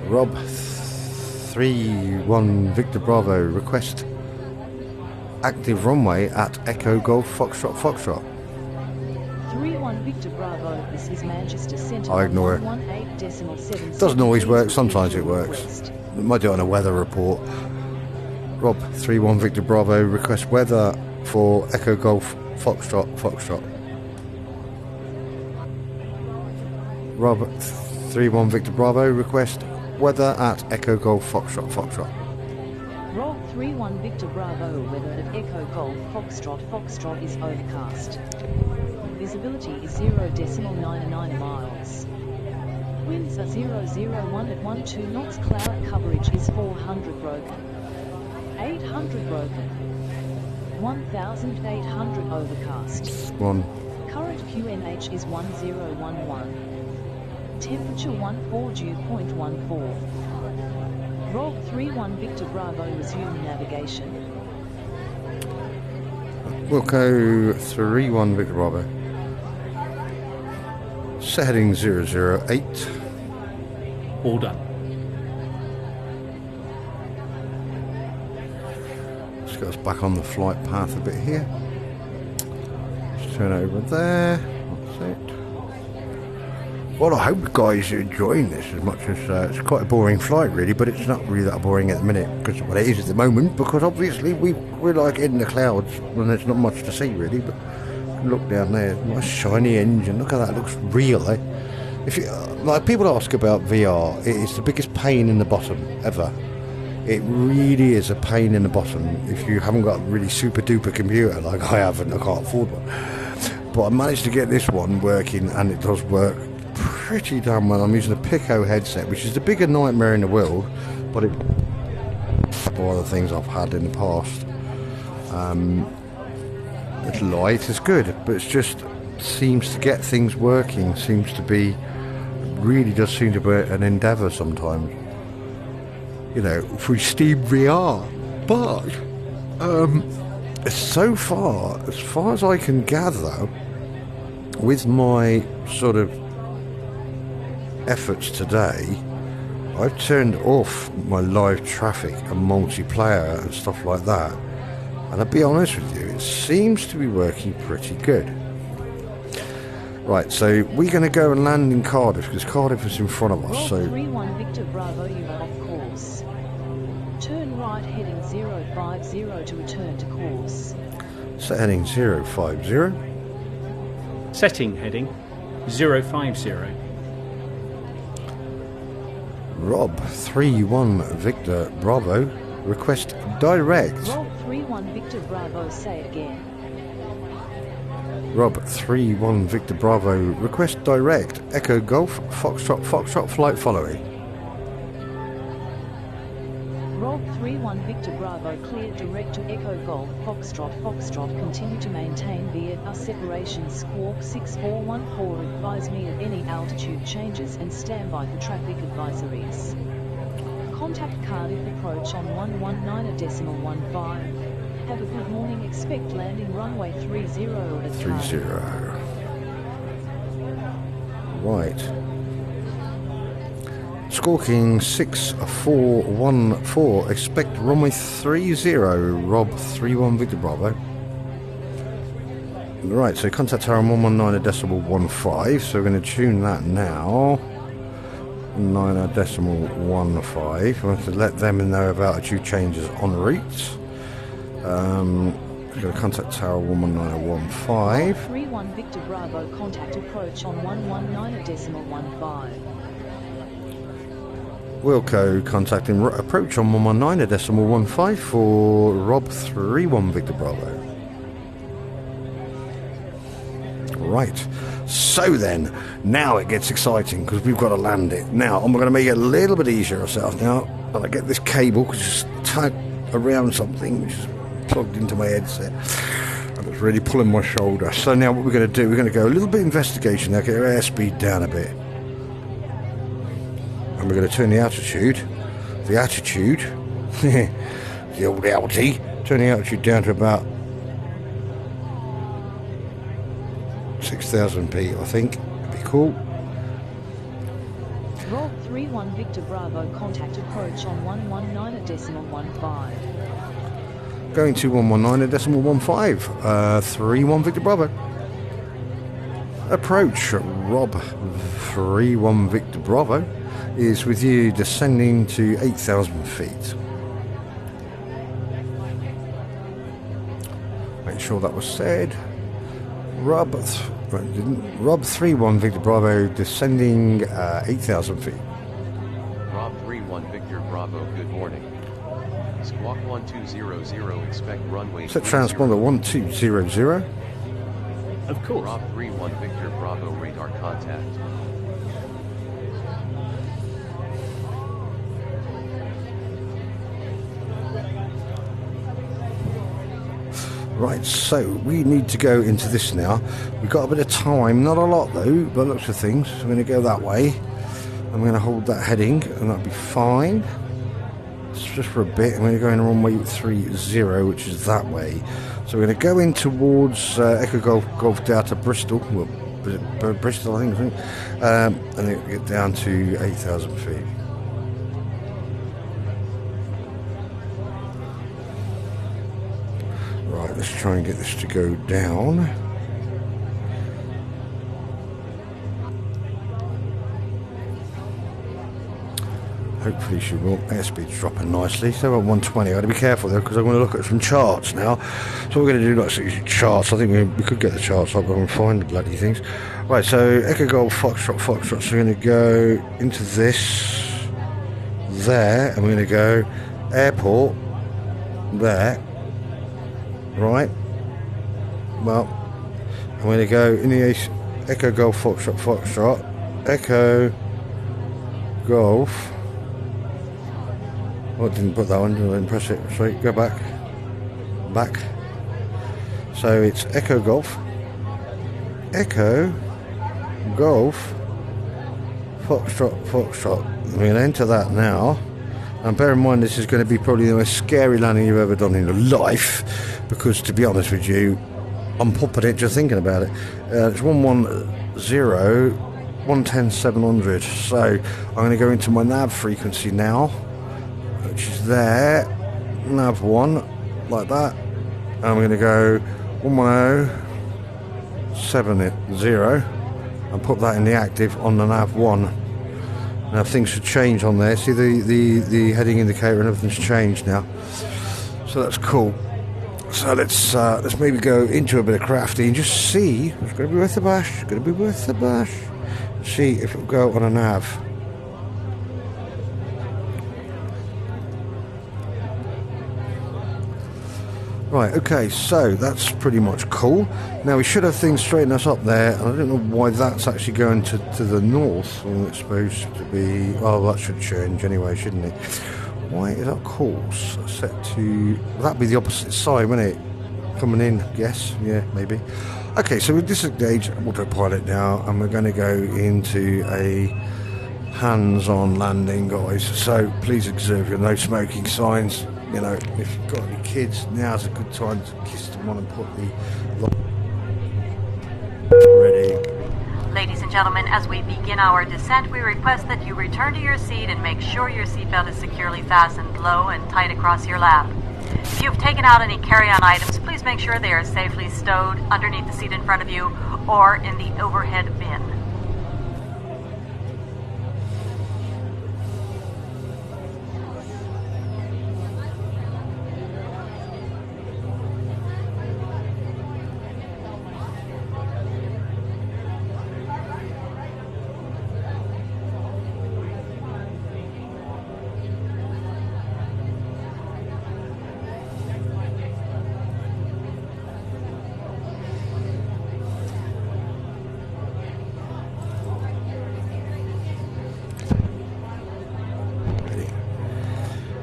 Rob 31 Victor Bravo. Request active runway at Echo Golf Foxtrot Foxtrot. 31 Victor Bravo, this is Manchester Centre. I ignore it. 118.77. Doesn't always work, sometimes it works. Might do it on a weather report. Rob 31 Victor Bravo. Request weather for Echo Golf Foxtrot Foxtrot. Rob 31 Victor Bravo. Request weather at Echo Golf Foxtrot Foxtrot. Rob 31 Victor Bravo, weather at Echo Golf Foxtrot Foxtrot is overcast. Visibility is 0.99 miles. Winds are 001 at 12 knots. Cloud coverage is 400 broken. 800 broken. 1,800 overcast. One. Current QNH is 1011. Temperature 14 dew point 14. Rob 31 Victor Bravo, resume navigation. We'll go 31 Victor Bravo. Set heading 008. All done. Let's get us back on the flight path a bit here. Let's turn over there. That's it. Well, I hope you guys are enjoying this as much as it's quite a boring flight really, but it's not really that boring at the minute, because well, it is at the moment, because obviously we're like in the clouds and there's not much to see really. But look down there, nice shiny engine, look at that, it looks real, eh? If you like, people ask about VR, it's the biggest pain in the bottom ever. It really is a pain in the bottom if you haven't got a really super duper computer like I have, and I can't afford one. But I managed to get this one working, and it does work pretty damn well. I'm using a Pico headset, which is the bigger nightmare in the world, but it's one of the things I've had in the past. It's light, it's good, but it's just seems to get things working, really does seem to be an endeavour sometimes, you know, through Steam VR. But so far as I can gather, with my sort of efforts today, I've turned off my live traffic and multiplayer and stuff like that, and I'll be honest with you, it seems to be working pretty good. Right, so we're going to go and land in Cardiff, because Cardiff is in front of us. So 31 Victor Bravo, you are off course. Turn right heading 050 to return to course. set heading 050. Setting heading 050. Rob 31 Victor Bravo. Request direct. Rob 31 Victor Bravo, say again. Rob 31 Victor Bravo. Request direct. Echo Golf Foxtrot Foxtrot flight following. Rob 31 Victor Bravo, clear direct to Echo Golf Foxtrot Foxtrot. Continue to maintain VFR separation. Squawk 6414. Advise me of any altitude changes and stand by for traffic advisories. Contact Cardiff approach on 119.15. Have a good morning. Expect landing runway 30 at 30. Right. Squawking 6414. Expect runway 30, Rob 31 Victor Bravo. Right, so contact tower on 119.15. So we're going to tune that now. 9.15. We have to let them know about altitude changes en route. We're going to contact tower 119.15. 31 Victor Bravo, contact approach on 119.15. Wilco contacting approach on 119.15 for Rob 31 Victor Bravo. Right, so then, now it gets exciting because we've got to land it. Now, I'm going to make it a little bit easier ourselves now. And I get this cable, because it's tied around something, which is plugged into my headset. And it's really pulling my shoulder. So now what we're going to do, we're going to go a little bit investigation now, get our airspeed down a bit. And we're going to turn the altitude, the attitude, the old LT, turn the altitude down to about 6,000 feet, I think. That'd be cool. Rob 31 Victor Bravo, contact approach on 119.15. Going to 119.15. 31 Victor Bravo. Approach Rob 31 Victor Bravo is with you, descending to 8,000 feet. Make sure that was said. Rob 31 Victor Bravo, descending 8,000 feet. Rob 31 Victor Bravo, good morning. Squawk 1200, expect runway. Set transponder 1200. Of course. Rob 31 Victor Bravo, radar contact. Right, so we need to go into this now. We've got a bit of time, not a lot though, but lots of things. I'm going to go that way. I'm going to hold that heading, and that'll be fine. It's just for a bit. I'm going to go in runway 30, which is that way. So we're going to go in towards Echo Golf Delta Bristol. Well, Bristol, I think. And then get down to 8,000 feet. Right, let's try and get this to go down. Hopefully she will. Airspeed's dropping nicely. So at 120, I've got to be careful though, because I want to look at some charts now. So we're going to do like charts. I think we could get the charts up and find the bloody things. Right, so Echo Golf, Foxtrot. So we're going to go into this, there, and we're going to go airport, there. Right, well, I'm going to go in the Echo Golf Foxtrot, Echo Golf. Oh, I didn't put that on, I didn't press it. Sorry, go back. So it's Echo Golf, Echo Golf Foxtrot. I'm going to enter that now. And bear in mind, this is going to be probably the most scary landing you've ever done in your life, because to be honest with you, I'm popping it just thinking about it. It's 110, 110,700. So I'm going to go into my nav frequency now, which is there, nav 1, like that. And I'm going to go 110,700 and put that in the active on the nav 1. Now things should change on there. See the heading indicator and everything's changed now. So that's cool. So let's maybe go into a bit of crafty and just see. It's going to be worth the bash. It's going to be worth the bash. See if it'll go on a nav. Right, okay, so that's pretty much cool. Now we should have things straighten us up there, and I don't know why that's actually going to the north when it's supposed to be. Well, that should change anyway, shouldn't it? Why is that course set to? Well, that'd be the opposite side, wouldn't it? Coming in, yes, yeah, maybe. Okay, so we disengage autopilot now, and we're going to go into a hands-on landing, guys. So please observe your no smoking signs. You know, if you've got any kids, now's a good time to kiss them on and put the ready. Ladies and gentlemen, as we begin our descent, we request that you return to your seat and make sure your seatbelt is securely fastened low and tight across your lap. If you've taken out any carry-on items, please make sure they are safely stowed underneath the seat in front of you or in the overhead bin.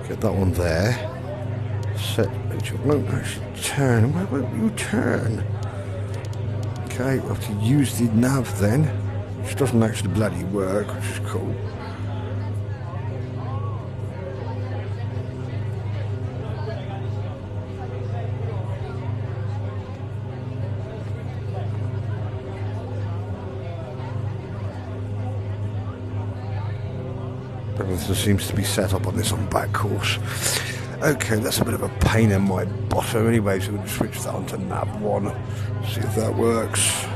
Get that one there. Set. It won't actually turn. Why won't you turn? Okay, we'll have to use the nav then, which doesn't actually bloody work, which is cool. Everything seems to be set up on this on back course. Okay, that's a bit of a pain in my bottom anyway, so we'll switch that on to nav 1, see if that works.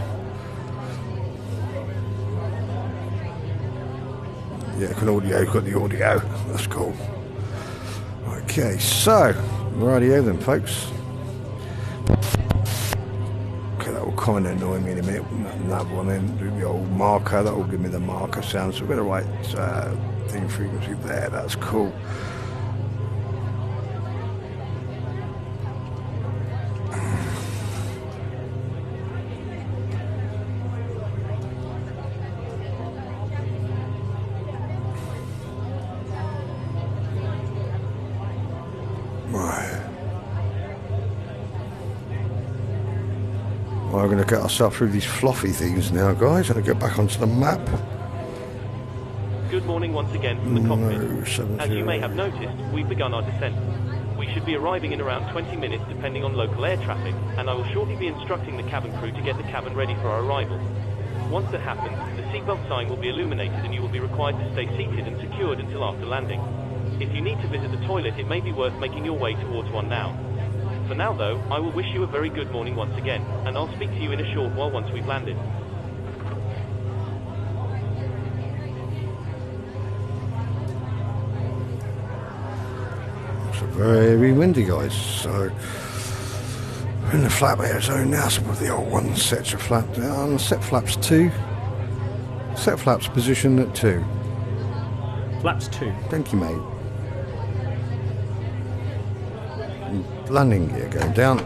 Yeah, got the audio, that's cool. Okay, so, rightio then folks. Okay, that will kind of annoy me in a minute. Nav 1 then, do the old marker, that will give me the marker sound, so we're going to write theme frequency there, that's cool. We're going to get ourselves through these fluffy things now, guys, and get back onto the map. Good morning once again from the cockpit. As you may have noticed, we've begun our descent. We should be arriving in around 20 minutes depending on local air traffic, and I will shortly be instructing the cabin crew to get the cabin ready for our arrival. Once that happens, the seatbelt sign will be illuminated and you will be required to stay seated and secured until after landing. If you need to visit the toilet, it may be worth making your way towards one now. For now though, I will wish you a very good morning once again, and I'll speak to you in a short while once we've landed. It's very windy, guys, so we're in the flap air zone now, so the old one sets your flap down, set flaps 2, set flaps position at 2. Flaps 2. Thank you, mate. Landing gear going down.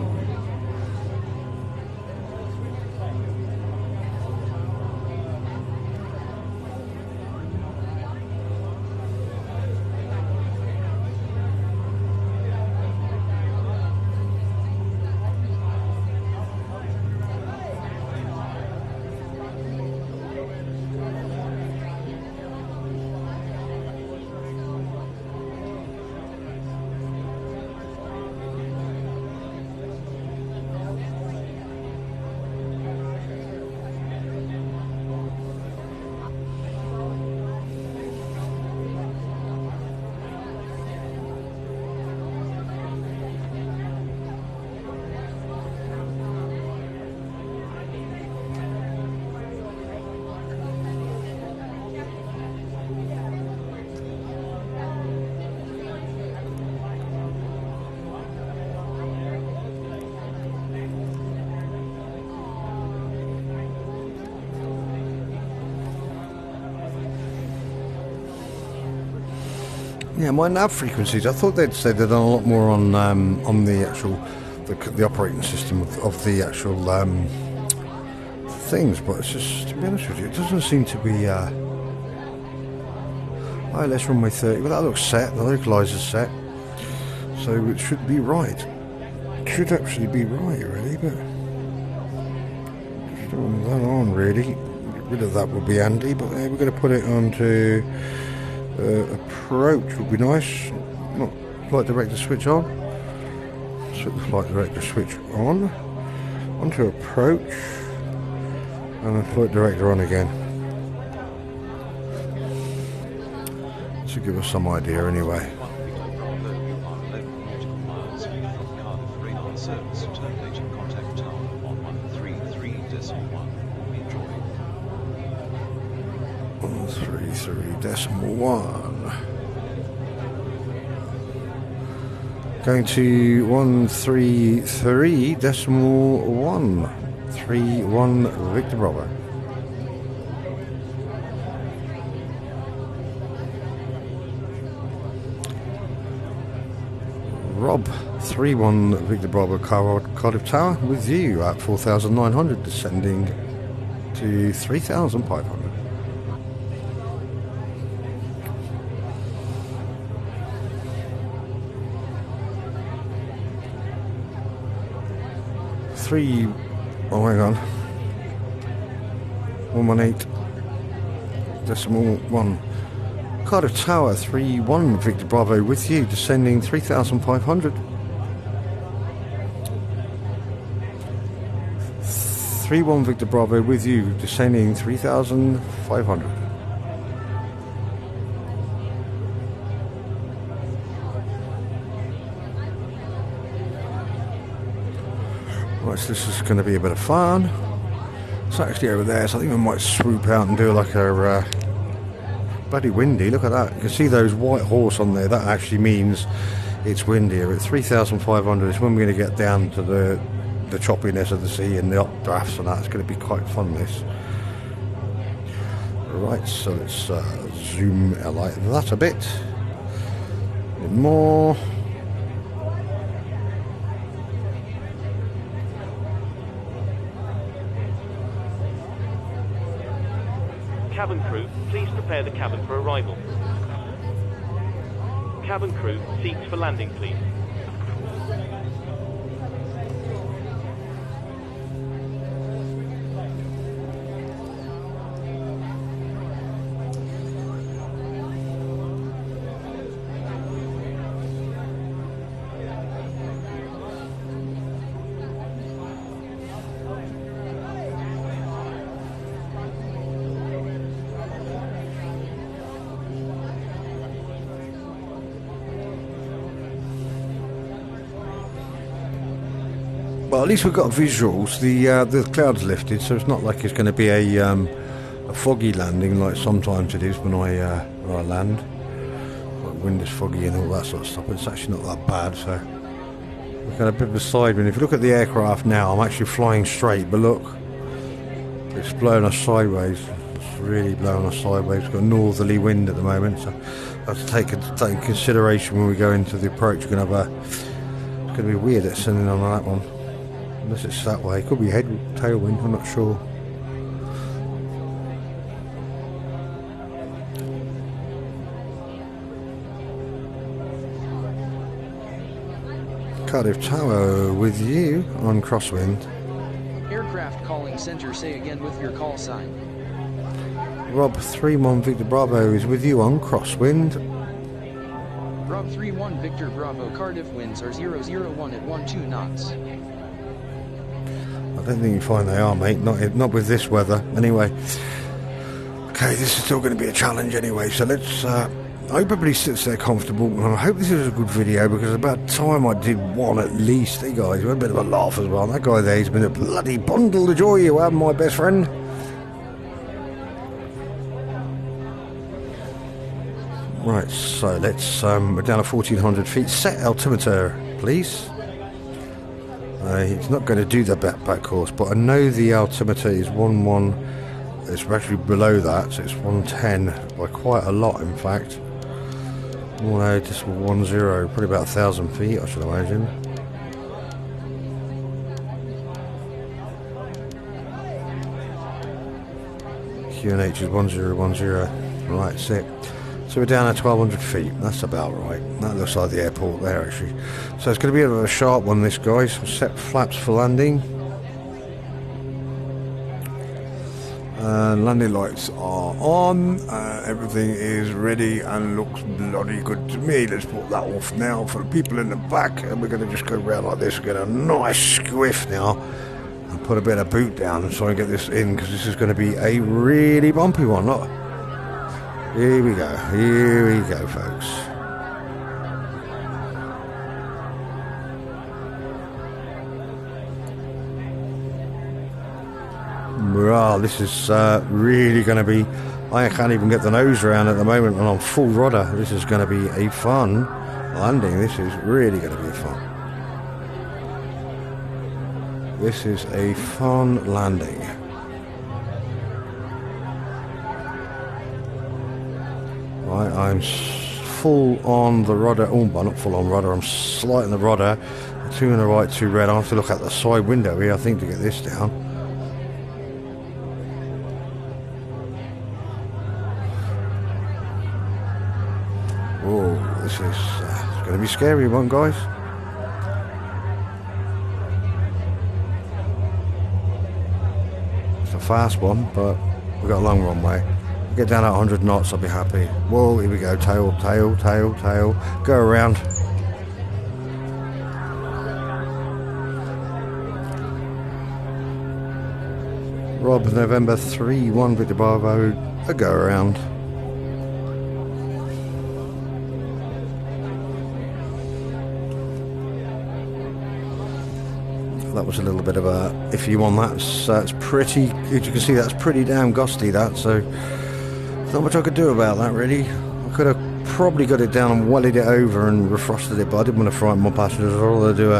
Yeah, my nav frequencies, I thought they'd say they'd done a lot more on the actual the operating system of the actual things, but it's just, to be honest with you, it doesn't seem to be ILS runway 30. Well, that looks set, the localizer's set, so it should be right. It should actually be right, really, but just don't want that on, really. Get rid of that would be handy, but we're going to put it onto approach would be nice. Not flight director switch on. Switch the flight director switch on. Onto approach. And then flight director on again. to give us some idea anyway. Bravo, you are 11 nautical miles from Cardiff radar service. Terminate and contact tower on 133.1. Enjoy. 133.1. Going to 133.1. 31 Victor Bravo. Rob 31 Victor Bravo Cardiff Tower with you at 4,900, descending to 3,500. Oh, hang on. 118.1. Cardiff Tower 31 Victor Bravo with you, descending 3,500. 31 Victor Bravo with you, descending 3,500. Right, so this is going to be a bit of fun. It's actually over there, so I think we might swoop out and do like a bloody windy. Look at that. You can see those white horse on there. That actually means it's windier. At 3,500 is when we're going to get down to the choppiness of the sea and the updrafts and that. It's going to be quite fun, this. Right, so let's zoom like that a bit. A bit more. Cabin crew, please prepare the cabin for arrival. Cabin crew, seats for landing, please. Well, at least we've got visuals. The clouds lifted, so it's not like it's going to be a foggy landing like sometimes it is when I land. Like wind is foggy and all that sort of stuff, but it's actually not that bad. So we've got a bit of a side wind. If you look at the aircraft now, I'm actually flying straight, but look, it's blowing us sideways. It's really blowing us sideways. We've got a northerly wind at the moment, so that's take into consideration when we go into the approach. We're going to have it's going to be weird ascending on that one. Unless it's that way. It could be tailwind, I'm not sure. Cardiff Tower with you on crosswind. Aircraft calling center, say again with your call sign. Rob 31 Victor Bravo is with you on crosswind. Rob 31 Victor Bravo, Cardiff winds are 001 at 12 knots. I don't think you find they are, mate. Not with this weather. Anyway. Okay, this is still going to be a challenge anyway. So let's. I hope everybody sits there comfortable. And I hope this is a good video because about time I did one at least. Hey guys, we had a bit of a laugh as well. That guy there, he's been a bloody bundle of joy. You have, my best friend. Right, so let's. We're down to 1,400 feet. Set altimeter, please. It's not going to do the back course, but I know the altimeter is 11. It's actually below that, so it's 110 by quite a lot, in fact. Oh no, just 10, probably about 1,000 feet, I should imagine. QNH is 1010. Right, that's it. So we're down at 1,200 feet. That's about right. That looks like the airport there, actually. So it's going to be a sharp one, this, guys. Set flaps for landing. Landing lights are on. Everything is ready and looks bloody good to me. Let's put that off now for the people in the back. And we're going to just go around like this. Get a nice squiff now. And put a bit of boot down and try and get this in, because this is going to be a really bumpy one. Look. Here we go. Here we go, folks. Wow, this is really going to be... I can't even get the nose around at the moment and I'm full rudder. This is going to be a fun landing. This is really going to be fun. This is a fun landing. Right, I'm full on the rudder. Oh, well, not full on rudder. I'm sliding the rudder. 2 in the right, 2 red. I have to look out the side window here, I think, to get this down. Oh, this is it's going to be a scary one, guys. It's a fast one, but we've got a long runway. Get down at 100 knots, I'll be happy. Whoa, here we go. Tail, tail, tail, tail. Go around. Rob, November 3-1 Victor Bravo. A go around. That was a little bit of a iffy one. That's pretty, as you can see, that's pretty damn gusty, that, so not much I could do about that, really. I could have probably got it down and wellied it over and refrosted it, but I didn't want to frighten my passengers. I'd rather do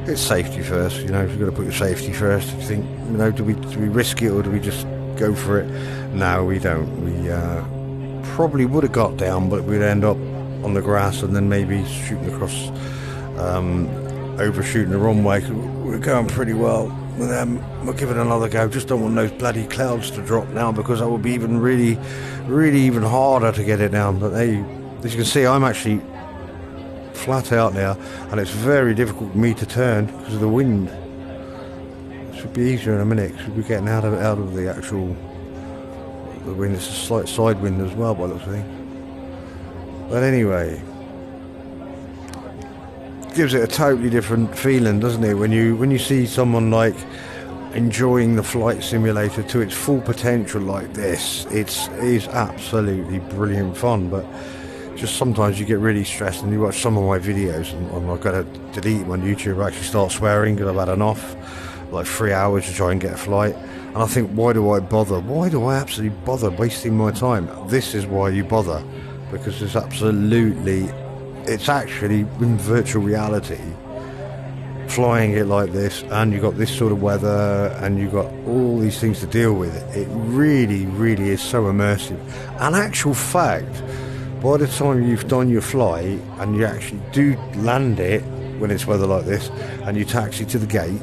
it's safety first, you know. You've got to put your safety first. You think, you know, do we risk it or do we just go for it? No, we don't. We probably would have got down, but we'd end up on the grass and then maybe shooting across, overshooting the runway. We're going pretty well. We'll give it another go. Just don't want those bloody clouds to drop now, because that would be even really even harder to get it down. But hey, as you can see, I'm actually flat out now, and it's very difficult for me to turn because of the wind. It should be easier in a minute. Should be getting out of the actual wind. It's a slight side wind as well, by the looks of things. But anyway, gives it a totally different feeling, doesn't it, when you see someone like enjoying the flight simulator to its full potential like this. It is absolutely brilliant fun, but just sometimes you get really stressed and you watch some of my videos and I've got to delete them on YouTube. I actually start swearing because I've had enough, like 3 hours to try and get a flight, and I think, why do I bother? Why do I absolutely bother wasting my time? This is why you bother, because it's actually in virtual reality, flying it like this, and you've got this sort of weather and you've got all these things to deal with. It really is so immersive. And actual fact, by the time you've done your flight and you actually do land it when it's weather like this and you taxi to the gate,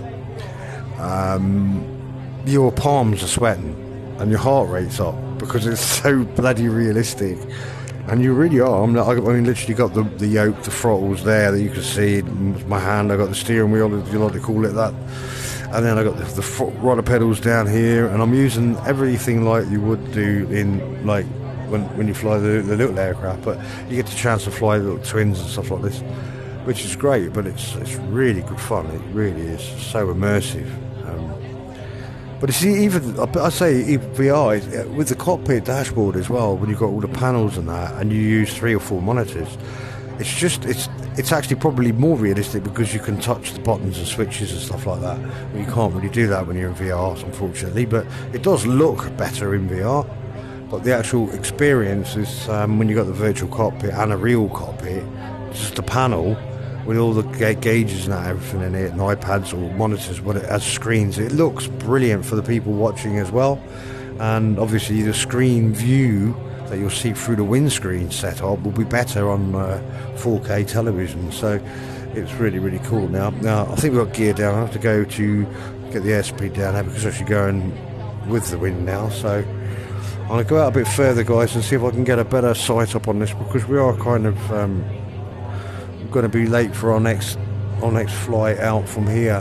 your palms are sweating and your heart rate's up because it's so bloody realistic. And you really are. I mean, literally got the yoke, the throttles there that you can see. My hand, I got the steering wheel, if you like to call it that. And then I got the rudder pedals down here, and I'm using everything like you would do in, like, when you fly the little aircraft. But you get the chance to fly little twins and stuff like this, which is great. But it's really good fun. It really is so immersive. But you see, even VR with the cockpit dashboard as well, when you've got all the panels and that, and you use 3 or 4 monitors, it's actually probably more realistic because you can touch the buttons and switches and stuff like that. Well, you can't really do that when you're in VR, unfortunately. But it does look better in VR. But the actual experience is when you got the virtual cockpit and a real cockpit, just a panel with all the gauges and everything in it, and iPads or monitors, what it has screens. It looks brilliant for the people watching as well. And obviously the screen view that you'll see through the windscreen setup will be better on 4K television. So it's really cool. Now I think we've got gear down. I have to go to get the airspeed down now because I'm actually going with the wind now. So I'm going to go out a bit further, guys, and see if I can get a better sight up on this, because we are kind of going to be late for our next flight out from here.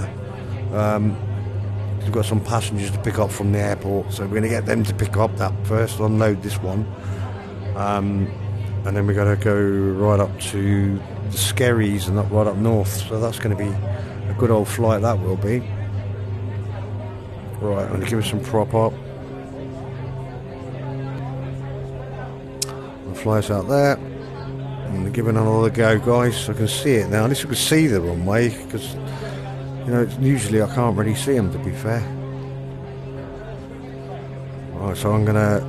We've got some passengers to pick up from the airport, so we're going to get them to pick up that first, unload this one, and then we're going to go right up to the Skerries and right up north. So that's going to be a good old flight, that will be. Right, I'm going to give it some prop up. flies out there. And they're giving another go, guys. I can see it now. At least I can see the runway, because, you know, usually I can't really see them, to be fair. Right, so I'm going to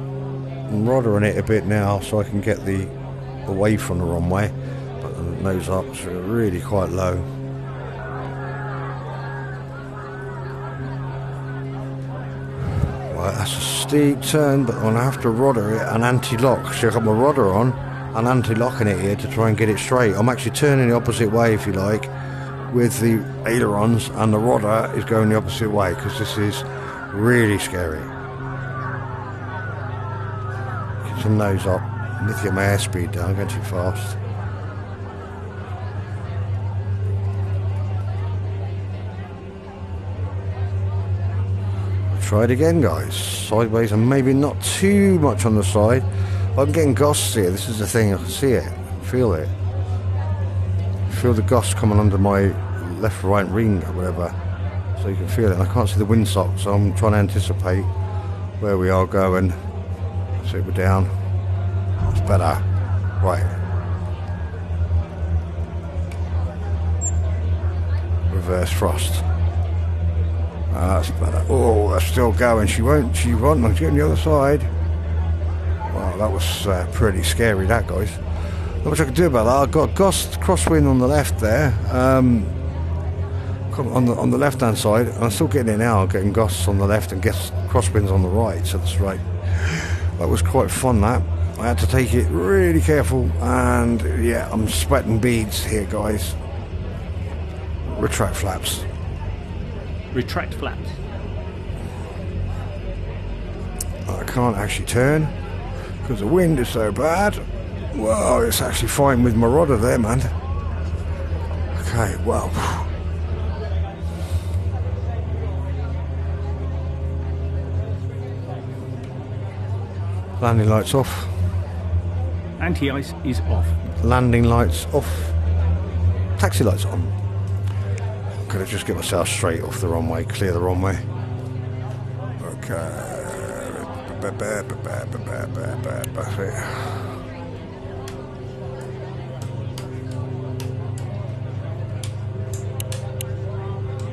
rudder on it a bit now so I can get the away from the runway. But the nose up, so really quite low. Right, that's a steep turn, but I'm going to have to rudder it and anti-lock. So I've got my rudder on and anti-locking it here to try and get it straight. I'm actually turning the opposite way, if you like, with the ailerons, and the rudder is going the opposite way, because this is really scary. Keep some nose up. I need to get my airspeed down, I'm going too fast. Try it again, guys. Sideways, and maybe not too much on the side. I'm getting gusts here. This is the thing. I can see it. Feel it. Feel the gusts coming under my left, right ring or whatever. So you can feel it. And I can't see the windsock, so I'm trying to anticipate where we are going. So we're down. It's better. Right. Reverse thrust. That's better. Oh, that's still going. She won't. She's getting the other side. Wow, that was pretty scary, that, guys. Not much I can do about that. I've got gust crosswind on the left there, on the left-hand side, and I'm still getting it now. I'm getting gusts on the left and crosswinds on the right, so that's right. That was quite fun, that. I had to take it really careful, and yeah, I'm sweating beads here, guys. Retract flaps. Retract flaps. I can't actually turn because the wind is so bad. Whoa, it's actually fine with my rudder there, man. Okay, well. Landing lights off. Anti-ice is off. Landing lights off. Taxi lights on. I'm going to just get myself straight off the runway, clear the runway. Okay.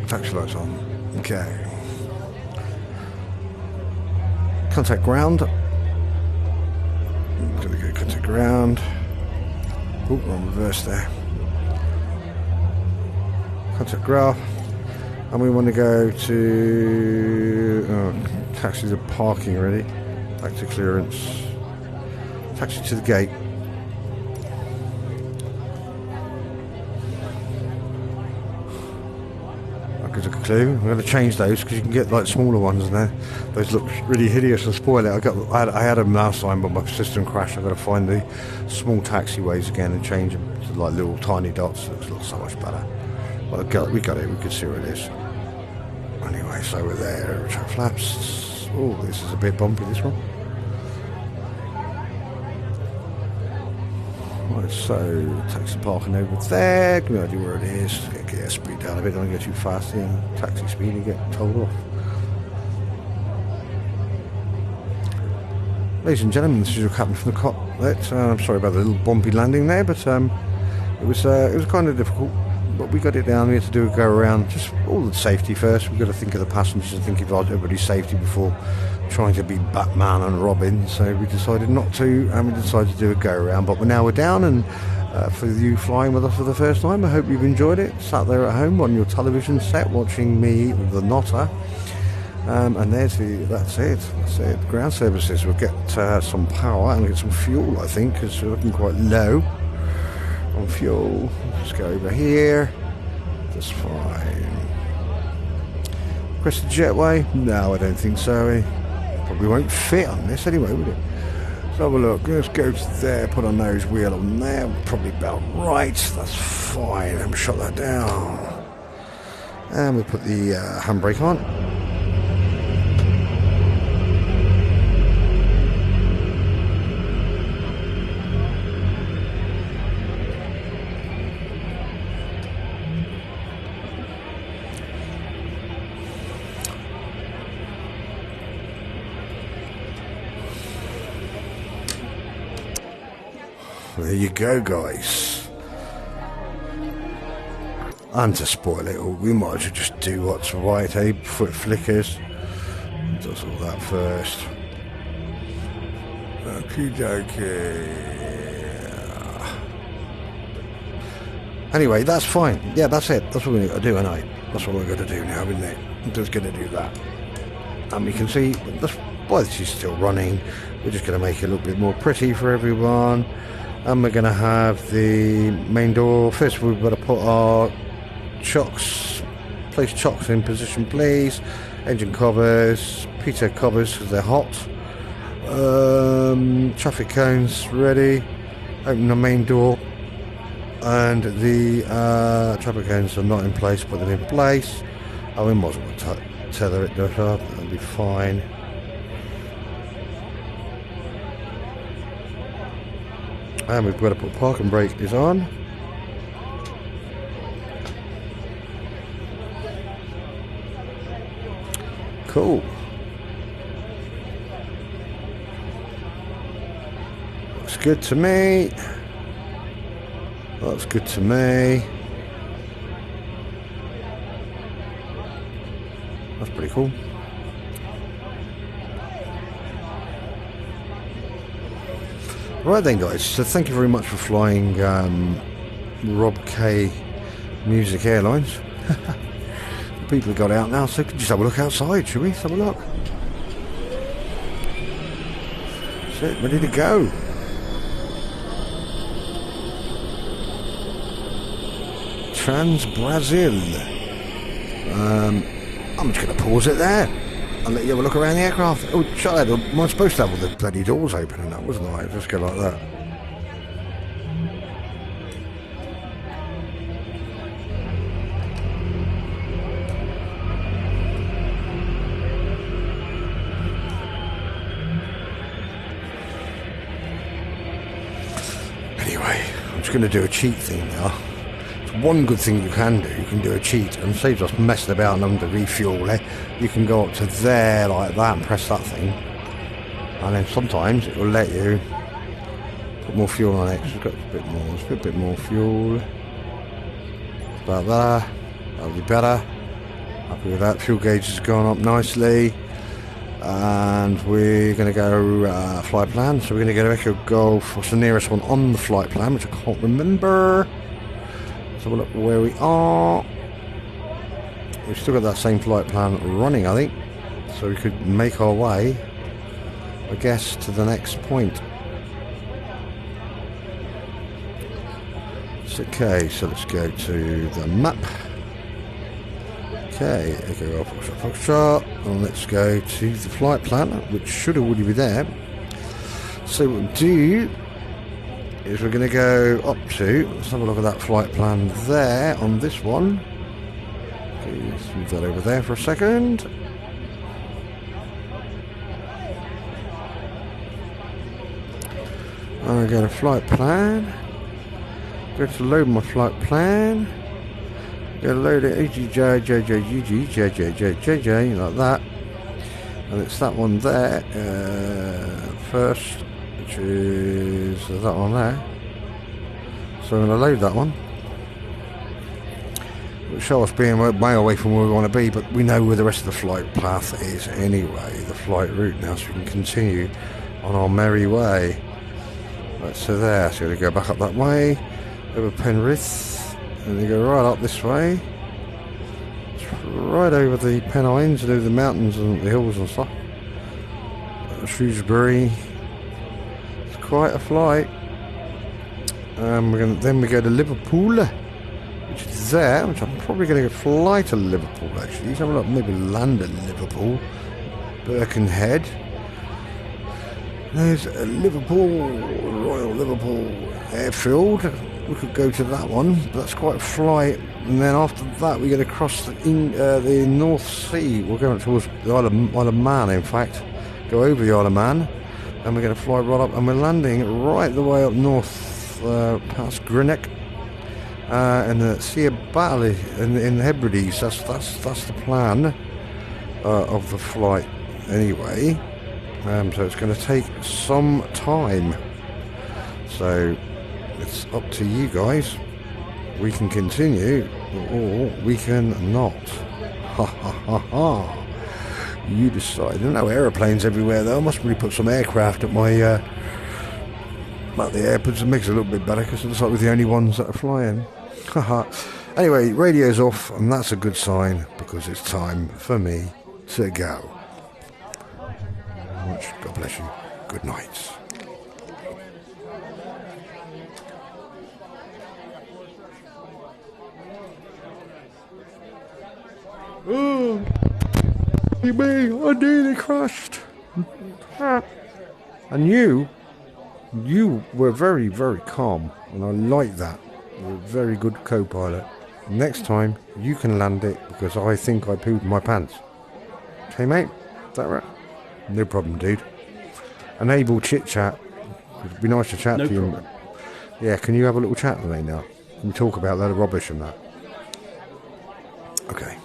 Taxi lights on. Okay. Contact ground. Gonna go contact ground. Oh, wrong reverse there. Contact graph. And we want to go to... Oh, taxis are parking already. Back to clearance. Taxi to the gate. That gives a clue. I'm going to change those because you can get like smaller ones in there. Those look really hideous and spoil it. I had them last time, but my system crashed. I've got to find the small taxiways again and change them to like little tiny dots. It looks so much better. Well, we got it. We can see where it is. Anyway, so we're there. Retract flaps. Oh, this is a bit bumpy, this one. Right, so taxi parking over there. Give me an idea where it is. Get the speed down a bit. Don't go too fast here. Taxi speed and get told off. Ladies and gentlemen, this is your captain from the cockpit. I'm sorry about the little bumpy landing there, but it was kind of difficult. But we got it down. We had to do a go around. Just all the safety first. We've got to think of the passengers and think of everybody's safety before trying to be Batman and Robin. So we decided not to, and we decided to do a go around. But now we're down, and for you flying with us for the first time, I hope you've enjoyed it. Sat there at home on your television set watching me, the Notter. And that's it. That's it. Ground services. We'll get some power and get some fuel, I think, because we're looking quite low on fuel. Let's go over here. That's fine. Press the jetway? No, I don't think so. Probably won't fit on this anyway, would it? Let's have a look. Let's go to there. Put a nose wheel on there. Probably about right. That's fine. And shut that down. And we'll put the handbrake on. there you go, guys. And to spoil it all, we might as well just do what's right, eh? Before it flickers. Does all that first. Okie dokie. Anyway, that's fine. Yeah, that's it. That's what we're going to do, ain't That's what we're going to do now, isn't it? We're just going to do that. And we can see, while this is still running, we're just going to make it a little bit more pretty for everyone. And we're going to have the main door. First, we've got to put our chocks, place chocks in position, please. Engine covers, pitot covers because they're hot. Traffic cones ready. Open the main door. And the traffic cones are not in place, put them in place. We might as well tether it up, that'll be fine. And we've got to put parking brake is on. Cool. Looks good to me. That's good to me. That's pretty cool. Right then, guys, so thank you very much for flying Rob K Music Airlines. People have got out now, so just have a look outside, shall we? Let's have a look. That's it, ready to go. Trans Brazil. I'm just going to pause it there and let you have a look around the aircraft. Oh, shut up. Am I supposed to have all the bloody doors open and that, wasn't I? Just go like that. Anyway, I'm just going to do a cheat thing now. One good thing you can do a cheat and saves us messing about and having to refuel it. You can go up to there like that and press that thing, and then sometimes it will let you put more fuel on it. So it's got a bit more fuel. About that, that'll be better. Happy with that. Fuel gauge has gone up nicely, and we're going to go flight plan. So we're going to go to Echo Golf. What's the nearest one on the flight plan, which I can't remember. Let's have a look where we are. We've still got that same flight plan running, I think. So we could make our way, I guess, to the next point. It's okay, so let's go to the map. Okay, Echo Golf Foxtrot, and let's go to the flight plan, which should already be there. So what we'll do is we're going to go up to, let's have a look at that flight plan there on this one. Okay, let's move that over there for a second. I'm going to go to flight plan. Go to load my flight plan. Go to load it, JJ, like that. And it's that one there first. Which is that one there. So I'm going to load that one. It'll show us being way away from where we want to be, but we know where the rest of the flight path is anyway, the flight route now, so we can continue on our merry way. Right, so there, so we go back up that way, over Penrith, and we go right up this way, right over the Pennines and over the mountains and the hills and stuff. Shrewsbury. Quite a flight. Then we go to Liverpool, which is there, which I'm probably going to fly to Liverpool actually. So I'm going to maybe land at Liverpool, Birkenhead. There's Liverpool, Royal Liverpool Airfield. We could go to that one, but that's quite a flight. And then after that, we get across the North Sea. We're going towards the Isle of Man, in fact. Go over the Isle of Man. And we're going to fly right up, and we're landing right the way up north, past Greenock, and the Sea of Battle in the Hebrides. That's the plan of the flight, anyway. So it's going to take some time. So it's up to you guys. We can continue, or we can not. Ha ha ha ha. You decide. There are no aeroplanes everywhere though. I must really put some aircraft at my at the airports. It makes it a little bit better because it looks like we're the only ones that are flying. Haha. Anyway, radio's off, and that's a good sign because it's time for me to go. Much. God bless you. Good night. Oh, me, I nearly crashed. And you were very, very calm, and I like that. You're a very good co-pilot. Next time, you can land it because I think I pooped my pants. Okay, mate? Is that right? No problem, dude. Enable chit-chat. It'd be nice to chat to you. Problem. Yeah, can you have a little chat with me now? Can we talk about that rubbish and that? Okay.